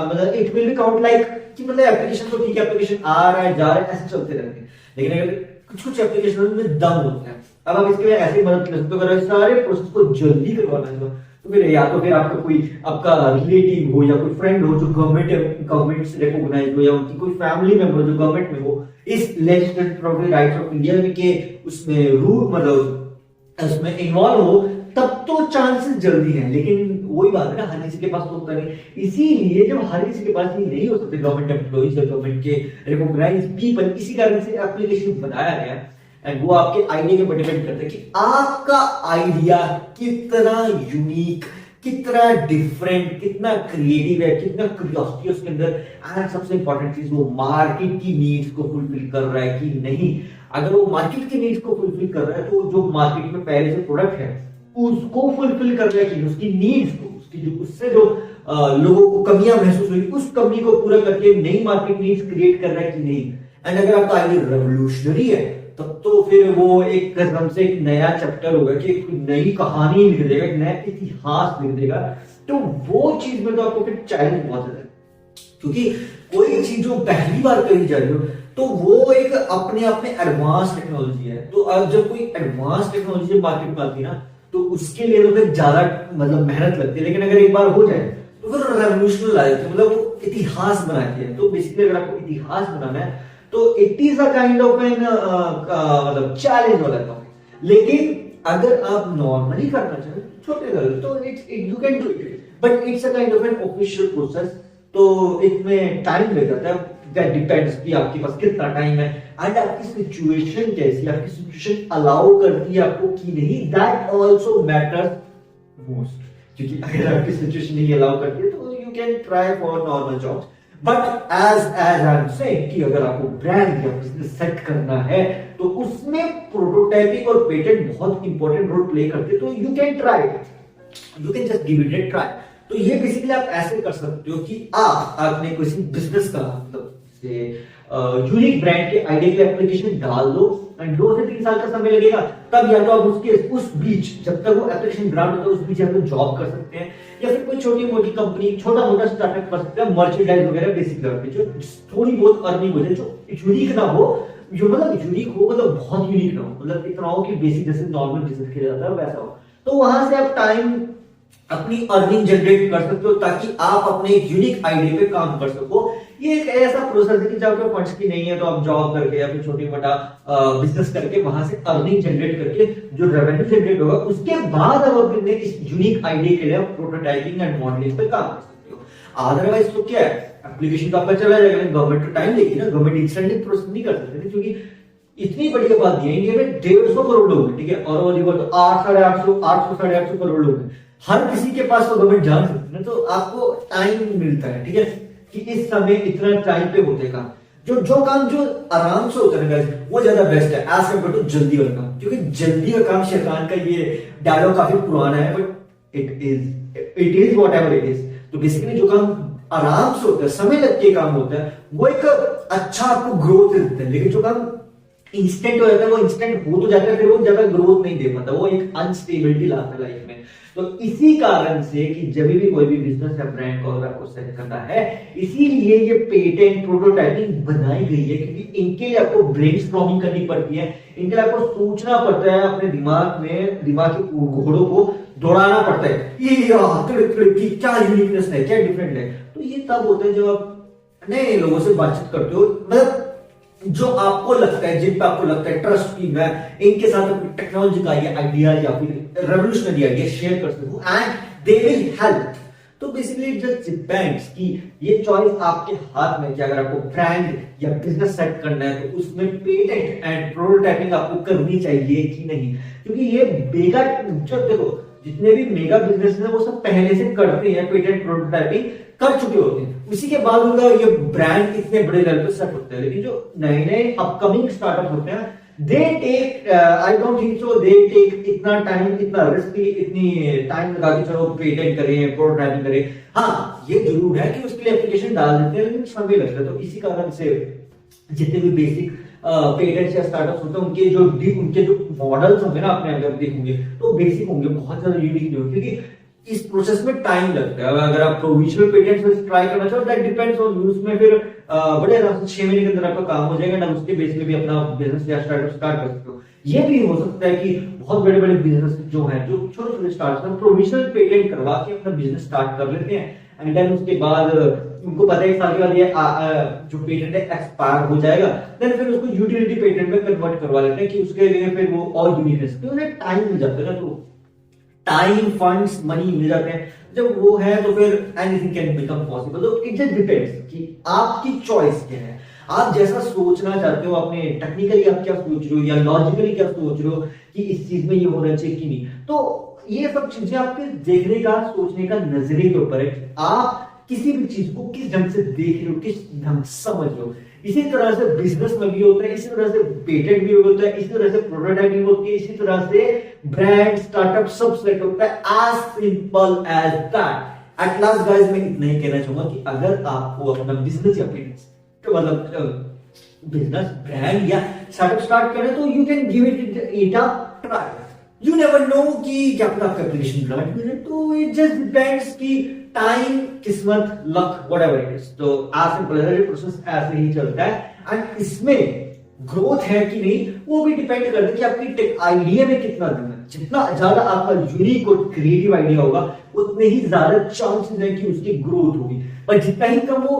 मतलब it will be count like कि मतलब एप्लीकेशन तो ठीक है, एप्लीकेशन आ रहा है जा रहा है ऐसे चलते रहते हैं, लेकिन अगर कुछ एप्लीकेशन में दम होता है। अब आप इसके लिए ऐसे मदद कर सकते हो, अगर सारे प्रोसेस को जल्दी करवाना है तो फिर या तो फिर आपका कोई आपका रिलेटिव हो या कोई फ्रेंड हो जो गवर्नमेंट से रिकॉग्नाइज हो, या उनकी कोई फैमिली मेंबर जो गवर्नमेंट में हो, इस legislative property rights of India में के उसमें रूल मतलब उसमें इन्वॉल्व हो, तब तो चांसेस जल्दी हैं। लेकिन वही बात है ना, हर किसी के पास तो होता नहीं। इसीलिए जब हर किसी के पास ये नहीं हो सकते गवर्नमेंट एम्प्लॉइज या गवर्नमेंट के रिकॉग्नाइज पीपल, इसी कारण से एप्लीकेशन बनाया गया। एंड वो आपके आइडिया के ऊपर डिपेंड करता है कि आपका आइडिया कितना यूनिक, कितना डिफरेंट, कितना क्रिएटिव है, कितना क्यूरियोसिटी उसके अंदर, एंड सबसे इंपॉर्टेंट चीज वो मार्केट की नीड्स को फुलफिल कर रहा है कि नहीं। अगर वो मार्केट की नीड्स को फुलफिल कर रहा है तो जो मार्केट में पहले से प्रोडक्ट है उसको फुलफिल कर रहा है कि उसकी नीड्स को, उसकी जो उससे जो लोगों को कमियां महसूस हुई उस कमी को पूरा करके नई मार्केट नीड्स क्रिएट कर रहा है कि नहीं। एंड अगर आपका आइडिया रेवोल्यूशनरी है तब तो फिर वो एक कसम से एक नया चैप्टर होगा, कि एक नई कहानी लिख देगा, एक नया इतिहास लिख देगा। तो वो चीज में तो आपको फिर चैलेंज बहुत ज्यादा है, क्योंकि कोई चीज जो पहली बार करी जा रही हो तो वो एक अपने आप में एडवांस टेक्नोलॉजी है। तो अब जब कोई एडवांस टेक्नोलॉजी मार्केट में आती है ना तो उसके लिए तो फिर ज्यादा मतलब मेहनत लगती है, लेकिन अगर एक बार हो जाए तो फिर रेवोल्यूशनल आ जाती है, मतलब वो इतिहास बनाती है। तो बेसिकली अगर आपको इतिहास बनाना है तो it is a kind of an मतलब चैलेंज वाला टॉपिक। लेकिन अगर आप नॉर्मली करना चाहें छोटे लेवल तो it's you can do it, but it's a kind of an official process, तो इसमें टाइम लग जाता है। दैट डिपेंड्स कि आपके पास कितना टाइम है एंड आपकी सिचुएशन कैसी, आपकी सिचुएशन अलाउ करती है आपको कि नहीं, दैट आल्सो मैटर्स मोस्ट। क्योंकि अगर आपकी सिचुएशन नहीं अलाउ करती है तो you can try for normal jobs, but as I am saying कि अगर आपको ब्रांड या बिजनेस सेट करना है तो उसमें प्रोटोटाइपिंग और पेटेंट बहुत इंपॉर्टेंट रोल प्ले करते हैं। तो you can try, you can just give it A try. तो ये बेसिकली आप ऐसे कर सकते हो कि आपने किसी बिजनेस का मतलब यूनिक ब्रांड के आइडिया के लिए एप्लीकेशन डाल दो एंड 2 से 3 साल का समय लगेगा। तब या तो आप उसके उस बीच जब तक वो एप्लीकेशन ग्राउंड होता है उस बीच आप जॉब कर सकते हैं, या फिर कोई छोटी मोटी कंपनी छोटा मोटा स्टार्टअप कर सकते हैं, मर्चेंडाइज वगैरह बेसिक लेवल पे जो थोड़ी बहुत अर्निंग हो जाए, जो यूनिक ना हो, जो मतलब यूनिक हो मतलब बहुत यूनिक ना हो, मतलब इतना हो कि बेसिक जैसे नॉर्मल बिजनेस किया जाता है वैसा हो। तो वहां से आप टाइम अपनी अर्निंग जनरेट कर सकते हो ताकि आप अपने एक यूनिक आइडिया पे काम कर सको। ये एक ऐसा प्रोसेस है कि जब आपके फंड्स की नहीं है तो आप जॉब करके या फिर छोटी मोटा बिजनेस करके वहां से अर्निंग जनरेट करके जो रेवेन्यू जनरेट होगा उसके बाद आप अपने इस यूनिक आइडिया के लिए प्रोटोटाइपिंग एंड मॉडलिंग पे काम कर सकते हो। अदरवाइज तो क्या है, एप्लीकेशन तो आपका चला जाएगा, लेकिन गवर्नमेंट तो टाइम लेगी ना, गवर्नमेंट इंस्टेंटली प्रोसेस नहीं कर सकती क्योंकि इतनी बड़ी आबादी है इंडिया में 150 करोड़ लोग हैं, ठीक है, और वो तो 800 साढ़े 800 करोड़ लोग हैं, हर किसी के पास तो गवर्नमेंट जान सकती है। तो आपको टाइम मिलता है, ठीक है, कि इस समय इतना टाइम पे होते काम जो काम जो आराम से होता है वो ज्यादा बेस्ट है एज कम्पेयर टू जल्दी वाला काम। क्योंकि जल्दी का काम शैतान का ये डायलॉग काफी पुराना है, but it is what ever it is. तो बेसिकली जो काम आराम से होता है, समय लग के काम होता है, वो एक अच्छा आपको ग्रोथ देता है। लेकिन जो काम इंस्टेंट हो जाता है वो इंस्टेंट हो तो जाता है, फिर वो ज्यादा ग्रोथ नहीं दे पाता, वो एक अनस्टेबिलिटी लाता है लाइफ में। तो इसी कारण से कि जब भी कोई भी बिजनेस या ब्रांड को अगर आपको सेट करना है, इसीलिए ये पेटेंट प्रोटोटाइपिंग बनाई गई है, क्योंकि इनके लिए आपको ब्रेनस्टॉर्मिंग करनी पड़ती है, इनके लिए आपको सोचना पड़ता है, अपने दिमाग के घोड़ों को दौड़ाना पड़ता है, ये क्या यूनिकनेस है, क्या डिफरेंट है। तो ये तब होता है जब आप नए लोगों से बातचीत करते हो, मतलब जो आपको लगता है, जिन पे आपको लगता है ट्रस्ट की मैं इनके साथ अपनी टेक्नोलॉजी का ये आइडिया या फिर रेवोल्यूशनरी आइडिया शेयर कर सकूं एंड दे विल हेल्प। तो बेसिकली इट जस्ट डिपेंड्स कि ये चॉइस आपके हाथ में कि अगर आपको ब्रांड या बिजनेस सेट करना है तो उसमें पेटेंट एंड प्रोटोटाइपिंग आपको करनी चाहिए कि नहीं। क्योंकि ये मेगा, जब देखो जितने भी मेगा बिजनेस है वो सब पहले से करते हैं, पेटेंट प्रोटोटाइपिंग कर चुके होते हैं, उसी के बाद उनका ये ब्रांड इतने बड़े लेवल पे सेट होते हैं। लेकिन जो नए नए अपकमिंग स्टार्टअप होते हैं they take I don't think so they take इतना टाइम, इतना रिस्क, इतनी टाइम लगा के चलो पेटेंट करें, प्रोटोटाइपिंग करें। हाँ ये जरूर है कि उसके लिए एप्लीकेशन डाल देते हैं, लेकिन समय लगता है। तो इसी कारण से जितने भी बेसिक पेटेंट्स या स्टार्टअप्स होते हैं उनके जो मॉडल्स होंगे ना, आपने अगर देखोगे तो बेसिक होंगे, बहुत ज्यादा यूनिक नहीं होंगे, क्योंकि इस प्रोसेस में टाइम लगता है। अगर आप प्रोविजनल पेटेंट्स में ट्राई करना चाहो दैट डिपेंड्स ऑन यू, उसमें फिर बड़े आराम से 6 महीने के अंदर आपका काम हो जाएगा ना, उसके बेस में भी अपना बिजनेस या स्टार्टअप स्टार्ट कर सकते हो। ये भी हो सकता है कि बहुत बड़े बड़े बिजनेस जो हैं, जो छोटे छोटे स्टार्टअप प्रोविजनल पेटेंट करवा के अपना बिजनेस स्टार्ट कर लेते हैं एंड देन उसके बाद उनको पता है 1 साल के बाद ये जो पेटेंट है एक्सपायर हो जाएगा, देन फिर उसको यूटिलिटी पेटेंट में कन्वर्ट करवा लेते हैं कि उसके लिए फिर वो और यूनिकनेस, तो उन्हें टाइम मिल जाता है ना, तो टाइम, फंड्स, मनी मिल जाते हैं। जब वो है तो फिर एनीथिंग कैन बिकम पॉसिबल। तो इट जस्ट डिपेंड्स कि आपकी चॉइस क्या है, आप जैसा सोचना चाहते हो, अपने टेक्निकली आप क्या सोच रहे हो या लॉजिकली क्या सोच रहे हो कि इस चीज में ये होना चाहिए कि नहीं। तो ये सब चीजें आपके देखने का, सोचने का नजरिए के ऊपर है कि आप किसी भी चीज को किस ढंग से देख रहे हो, किस ढंग से समझ रहे हो। इसी तरह से बिजनेस में भी होता है, इसी तरह से पेटेंट भी होता है, इसी तरह से प्रोटोटाइपिंग होती है, इसी तरह से ब्रांड, स्टार्टअप सब सेट होता है, as simple as that. At last guys मैं इतना ही कहना चाहूंगा कि अगर आपको अपना बिजनेस या मतलब बिजनेस, ब्रांड या स्टार्टअप स्टार्ट करना है तो you can give it a try. You never know कि क्या पता आपका एप्लीकेशन ग्रांट मिले। तो इट जस्ट डिपेंड्स कि टाइम, किस्मत, लक, व्हाटएवर इट इज, तो एज सिंपल एज प्रोसेस ऐसे ही चलता है। एंड इसमें ग्रोथ है कि नहीं वो भी डिपेंड करता है कि आपकी टेक आइडिया में कितना दम है। जितना ज्यादा आपका यूनिक और क्रिएटिव आइडिया होगा उतने ही ज्यादा चांसेस है कि उसकी ग्रोथ होगी, पर जितना ही कम वो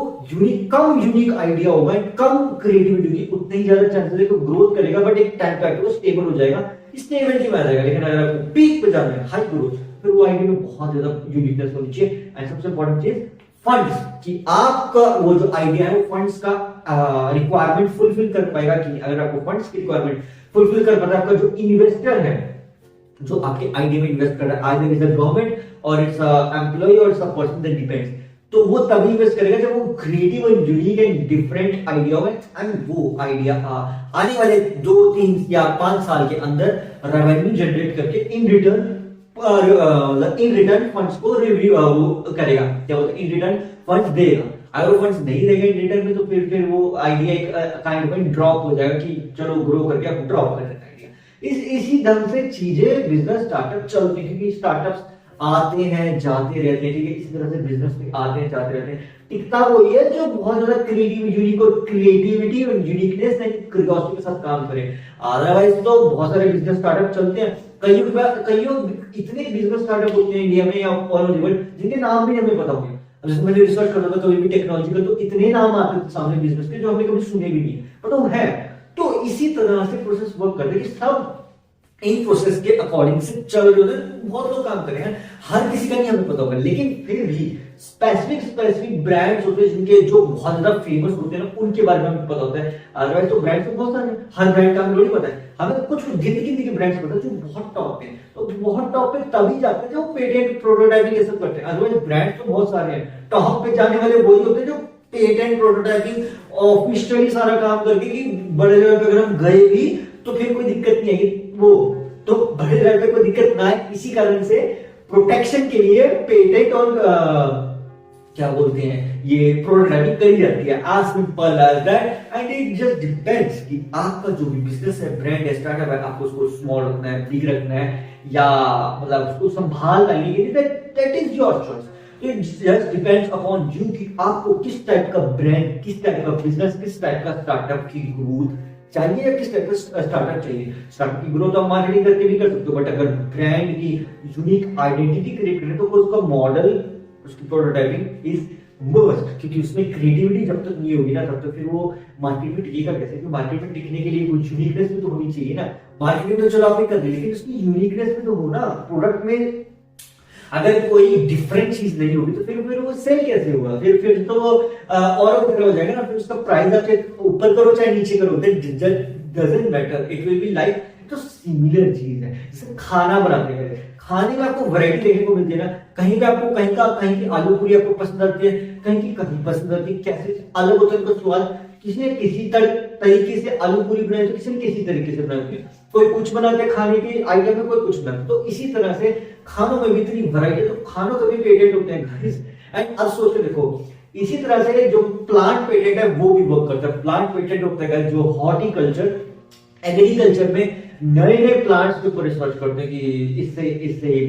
कम यूनिक आइडिया होगा, कम क्रिएटिविटी होगी, उतने ही ज्यादा चांसेस है कि ग्रोथ करेगा, बट एक टाइम पे वो स्टेबल हो जाएगा, स्टेबिलिटी में आ जाएगा। लेकिन अगर आपको पीक पे जाना है, हाई ग्रोथ, फिर वो आइडिया में बहुत ज्यादा यूनिकनेस होनी चाहिए। एंड सबसे इंपॉर्टेंट चीज फंड्स, कि आपका वो जो आइडिया है वो फंड्स का रिक्वायरमेंट फुलफिल कर पाएगा कि नहीं। अगर आपको फंड्स की रिक्वायरमेंट फुलफिल कर पाता है, आपका जो इन्वेस्टर है जो आपके आइडिया में इन्वेस्ट कर रहा है, आइदर इज अ गवर्नमेंट और इट्स एम्प्लॉय और it's a person that depends, तो वो तभी इन्वेस्ट करेगा जब वो creative and unique and different idea हो, एंड वो आइडिया आने वाले 2, 3 या 5 साल के अंदर रेवेन्यू जनरेट करके इन रिटर्न फंड्स को रिव्यू करेगा, क्या बोलते हैं, इन रिटर्न फंड्स देगा। अगर वो फंड्स नहीं देगा इन रिटर्न में, तो फिर वो आइडिया एक काइंड ऑफ ड्रॉप हो जाएगा कि चलो ग्रो करके आप ड्रॉप कर देते हैं। इसी ढंग से चीजें बिजनेस स्टार्टअप चलती है, क्योंकि स्टार्टअप्स आते हैं जाते रहते हैं, ठीक है, इसी तरह से बिजनेस में आते हैं जाते रहते हैं। टिकता वही है जो बहुत ज्यादा क्रिएटिव यूनिक और क्रिएटिविटी और यूनिकनेस एंड क्यूरियोसिटी के साथ काम करे। अदरवाइज तो बहुत सारे बिजनेस स्टार्टअप चलते हैं, कईयों इतने बिजनेस स्टार्टअप होते हैं इंडिया में या ऑल ओवर द वर्ल्ड जिनके नाम भी हमें पता होंगे। जैसे मैंने रिसर्च कर रहा था कभी भी टेक्नोलॉजिकल, तो इतने नाम आते थे सामने बिजनेस के जो हमने कभी सुने भी नहीं, बट वो है। तो इसी तरह से प्रोसेस वर्क करते हैं कि सब इन प्रोसेस के अकॉर्डिंग से चल रहे होते हैं। बहुत लोग काम कर रहे हैं, हर किसी का नहीं हमें पता होगा, लेकिन फिर भी स्पेसिफिक ब्रांड्स होते हैं जिनके जो बहुत ज्यादा फेमस होते हैं ना, उनके बारे में हमें पता होता है। अदरवाइज तो ब्रांड्स तो बहुत सारे हैं, हर ब्रांड का हमें नहीं पता है, हमें कुछ गिनती के ब्रांड्स पता है जो बहुत टॉप पे। तो बहुत टॉप पे तभी जाते हैं जो पेटेंट प्रोटोटाइपिंग ये सब करते हैं। अदरवाइज ब्रांड्स तो बहुत सारे हैं, टॉप पे जाने वाले वही होते हैं जो पेटेंट प्रोटोटाइपिंग ऑफिशियली सारा काम करके कि बड़े लेवल पे अगर हम गए भी तो फिर कोई दिक्कत नहीं आएगी, वो तो बड़े लेवल पे कोई दिक्कत ना आए, इसी कारण से प्रोटेक्शन के लिए पेटेंट और क्या बोलते हैं ये प्रोटोटाइपिंग करी जाती है। as simple as that and it just depends कि आपका जो भी बिजनेस है, ब्रांड है, स्टार्टअप है, आपको उसको स्मॉल रखना है, बिग रखना है, या मतलब उसको संभाल लाने के लिए, that is your choice. It just depends upon you कि आपको किस टाइप का ब्रांड, किस टाइप का बिजनेस, किस टाइप का स्टार्टअप की ग्रोथ चाहिए या किस टाइप का स्टार्टअप चाहिए। स्टार्टअप की ग्रोथ आप मार्केटिंग करके भी कर सकते हो, बट अगर ब्रांड की यूनिक आइडेंटिटी क्रिएट करें तो उसका मॉडल, उसकी प्रोटोटाइपिंग इज मस्ट, क्योंकि उसमें क्रिएटिविटी जब तक नहीं होगी ना तब तक फिर वो मार्केट में टिकेगा कैसे। क्योंकि मार्केट में टिकने के लिए कुछ यूनिकनेस भी तो होनी चाहिए ना। मार्केटिंग तो चलो आपने कर दी, लेकिन उसकी यूनिकनेस भी तो हो ना। प्रोडक्ट में अगर कोई डिफरेंट चीज नहीं होगी तो फिर वो सेल कैसे होगा, फिर तो और हो जाएगा ना। फिर उसका प्राइस आप चाहे ऊपर करो चाहे नीचे करो, doesn't matter, it will be like तो सिमिलर चीज है। जैसे खाना बनाते हैं, खाने में आपको वैरायटी देखने को मिलती है ना, कहीं पे आपको कहीं की आलू पूरी आपको पसंद आती है, कहीं की कहीं पसंद आती है, कैसे अलग होता है उनका स्वाद। किसी ने किसी तरीके से आलू पूरी बनाई तो किसी ने किसी तरीके से बनाई, कोई कुछ बनाते हैं खाने के आइटम में, कोई कुछ बनाते। तो इसी तरह से खानों में भी इतनी वैरायटी, तो खानों के भी पेटेंट होते हैं गाइस। एंड अब सोच के देखो, इसी तरह से जो प्लांट पेटेंट है वो भी वर्क करता है। प्लांट पेटेंट होता है जो हॉर्टिकल्चर, एग्रीकल्चर में नए प्लांट्स के ऊपर रिसर्च करते हैं कि इससे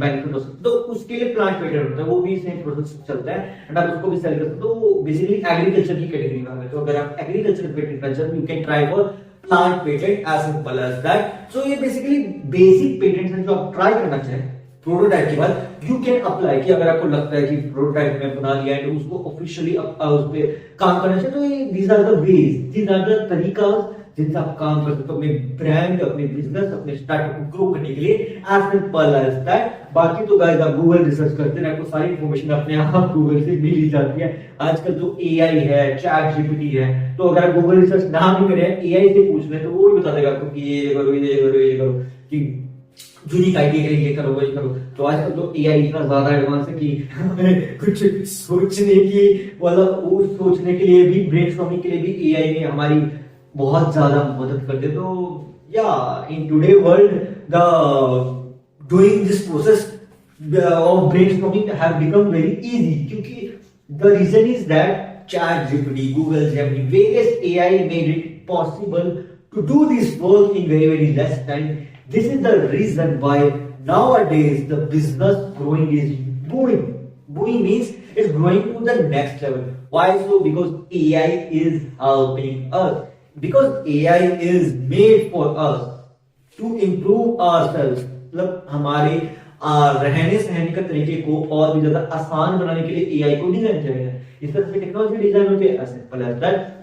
बेनिफिट हो सकता है, तो उसके लिए प्लांट पेटेंट होता है, वो भी सेम प्रोसेस चलता है एंड आप उसको भी सेल कर सकते हो। तो बेसिकली एग्रीकल्चर की कैटेगरी में है। तो अगर आप एग्रीकल्चर पेटेंट कर, you can try for plant patent, as simple as that. So ये बेसिकली बेसिक पेटेंट्स हैं जो आप ट्राई करना चाहें प्रोटोटाइप के बाद यू कैन अप्लाई। कि अगर आपको लगता है कि प्रोटोटाइप में बना लिया है उसको ऑफिशियली उस पे काम करना चाहिए, तो ये these are the ways, these are the तरीका जिनसे आप काम कर सकते हो अपने ब्रांड, अपने बिजनेस, अपने स्टार्टअप को ग्रो करने के लिए, एज सिंपल एज दैट। बाकी तो गाइस आप गूगल रिसर्च करते हैं, आपको सारी इंफॉर्मेशन अपने आप गूगल से मिल ही जाती है। आजकल जो एआई है, चैट जीपीटी है, तो अगर आप गूगल रिसर्च ना भी करें, एआई से पूछ लें तो वो भी बता देगा आपको कि ये करो, ये करो, ये करो, कि यूनिक आइडिया के लिए ये करो, वही करो। तो आजकल तो एआई इतना ज्यादा एडवांस है कि कुछ सोचने की, मतलब वो सोचने के लिए भी, ब्रेनस्टॉर्मिंग के लिए भी एआई ने हमारी बहुत ज्यादा मदद करते। तो या in today world the doing this process of brainstorming have become very easy, क्योंकि the reason is that chat GPT, Google Gemini, various AI made it possible to do this work in very very less time. This is the reason why nowadays the business growing is booming means it's growing to the next level. Why so? Because AI is helping us. Because AI is made for us to improve ourselves. मतलब हमारे रहने सहने का तरीके को और भी ज्यादा आसान बनाने के लिए AI को डिजाइन किया गया है. इस तरह से टेक्नोलॉजी डिजाइन होती है. Simple as that.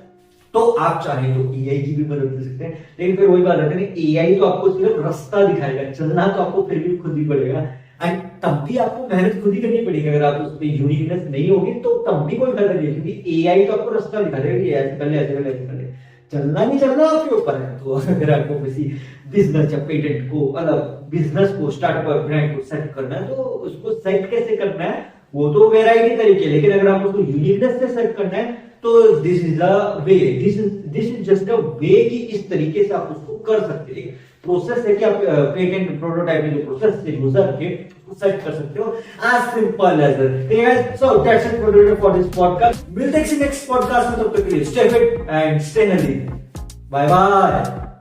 तो आप चाहें तो एआई की भी मदद ले सकते हैं, लेकिन फिर वही बात रहती है, एआई तो आपको सिर्फ रास्ता दिखाएगा, चलना तो आपको फिर भी खुद ही पड़ेगा. एंड तब भी आपको मेहनत खुद ही करनी पड़ेगी. अगर आप उसमें यूनिकनेस नहीं होगी तो तब भी कोई फायदा नहीं है, क्योंकि एआई तो आपको रास्ता दिखा देगा कि ऐसे कर ले, ऐसे कर ले, ऐसे कर ले. चलना नहीं चलना आपके ऊपर है. तो अगर आपको किसी बिजनेस या पेटेंट को, मतलब बिजनेस को, स्टार्टअप ब्रांड को सेट करना है, तो उसको सेट कैसे करना है वो तो वेराइटी तरीके. लेकिन अगर आप उसको यूनिकनेस से सेट करना है तो this is a way, this is just a way कि इस तरीके से आप उसको कर सकते हैं. प्रोसेस है कि आप पेटेंट प्रोटोटाइपिंग के प्रोसेस से गुजर के उसको सेट कर सकते हो. As simple as that. So that's it for this podcast. मिलते हैं नेक्स्ट पॉडकास्ट में. तब तक के लिए stay fit and stay healthy. Bye bye.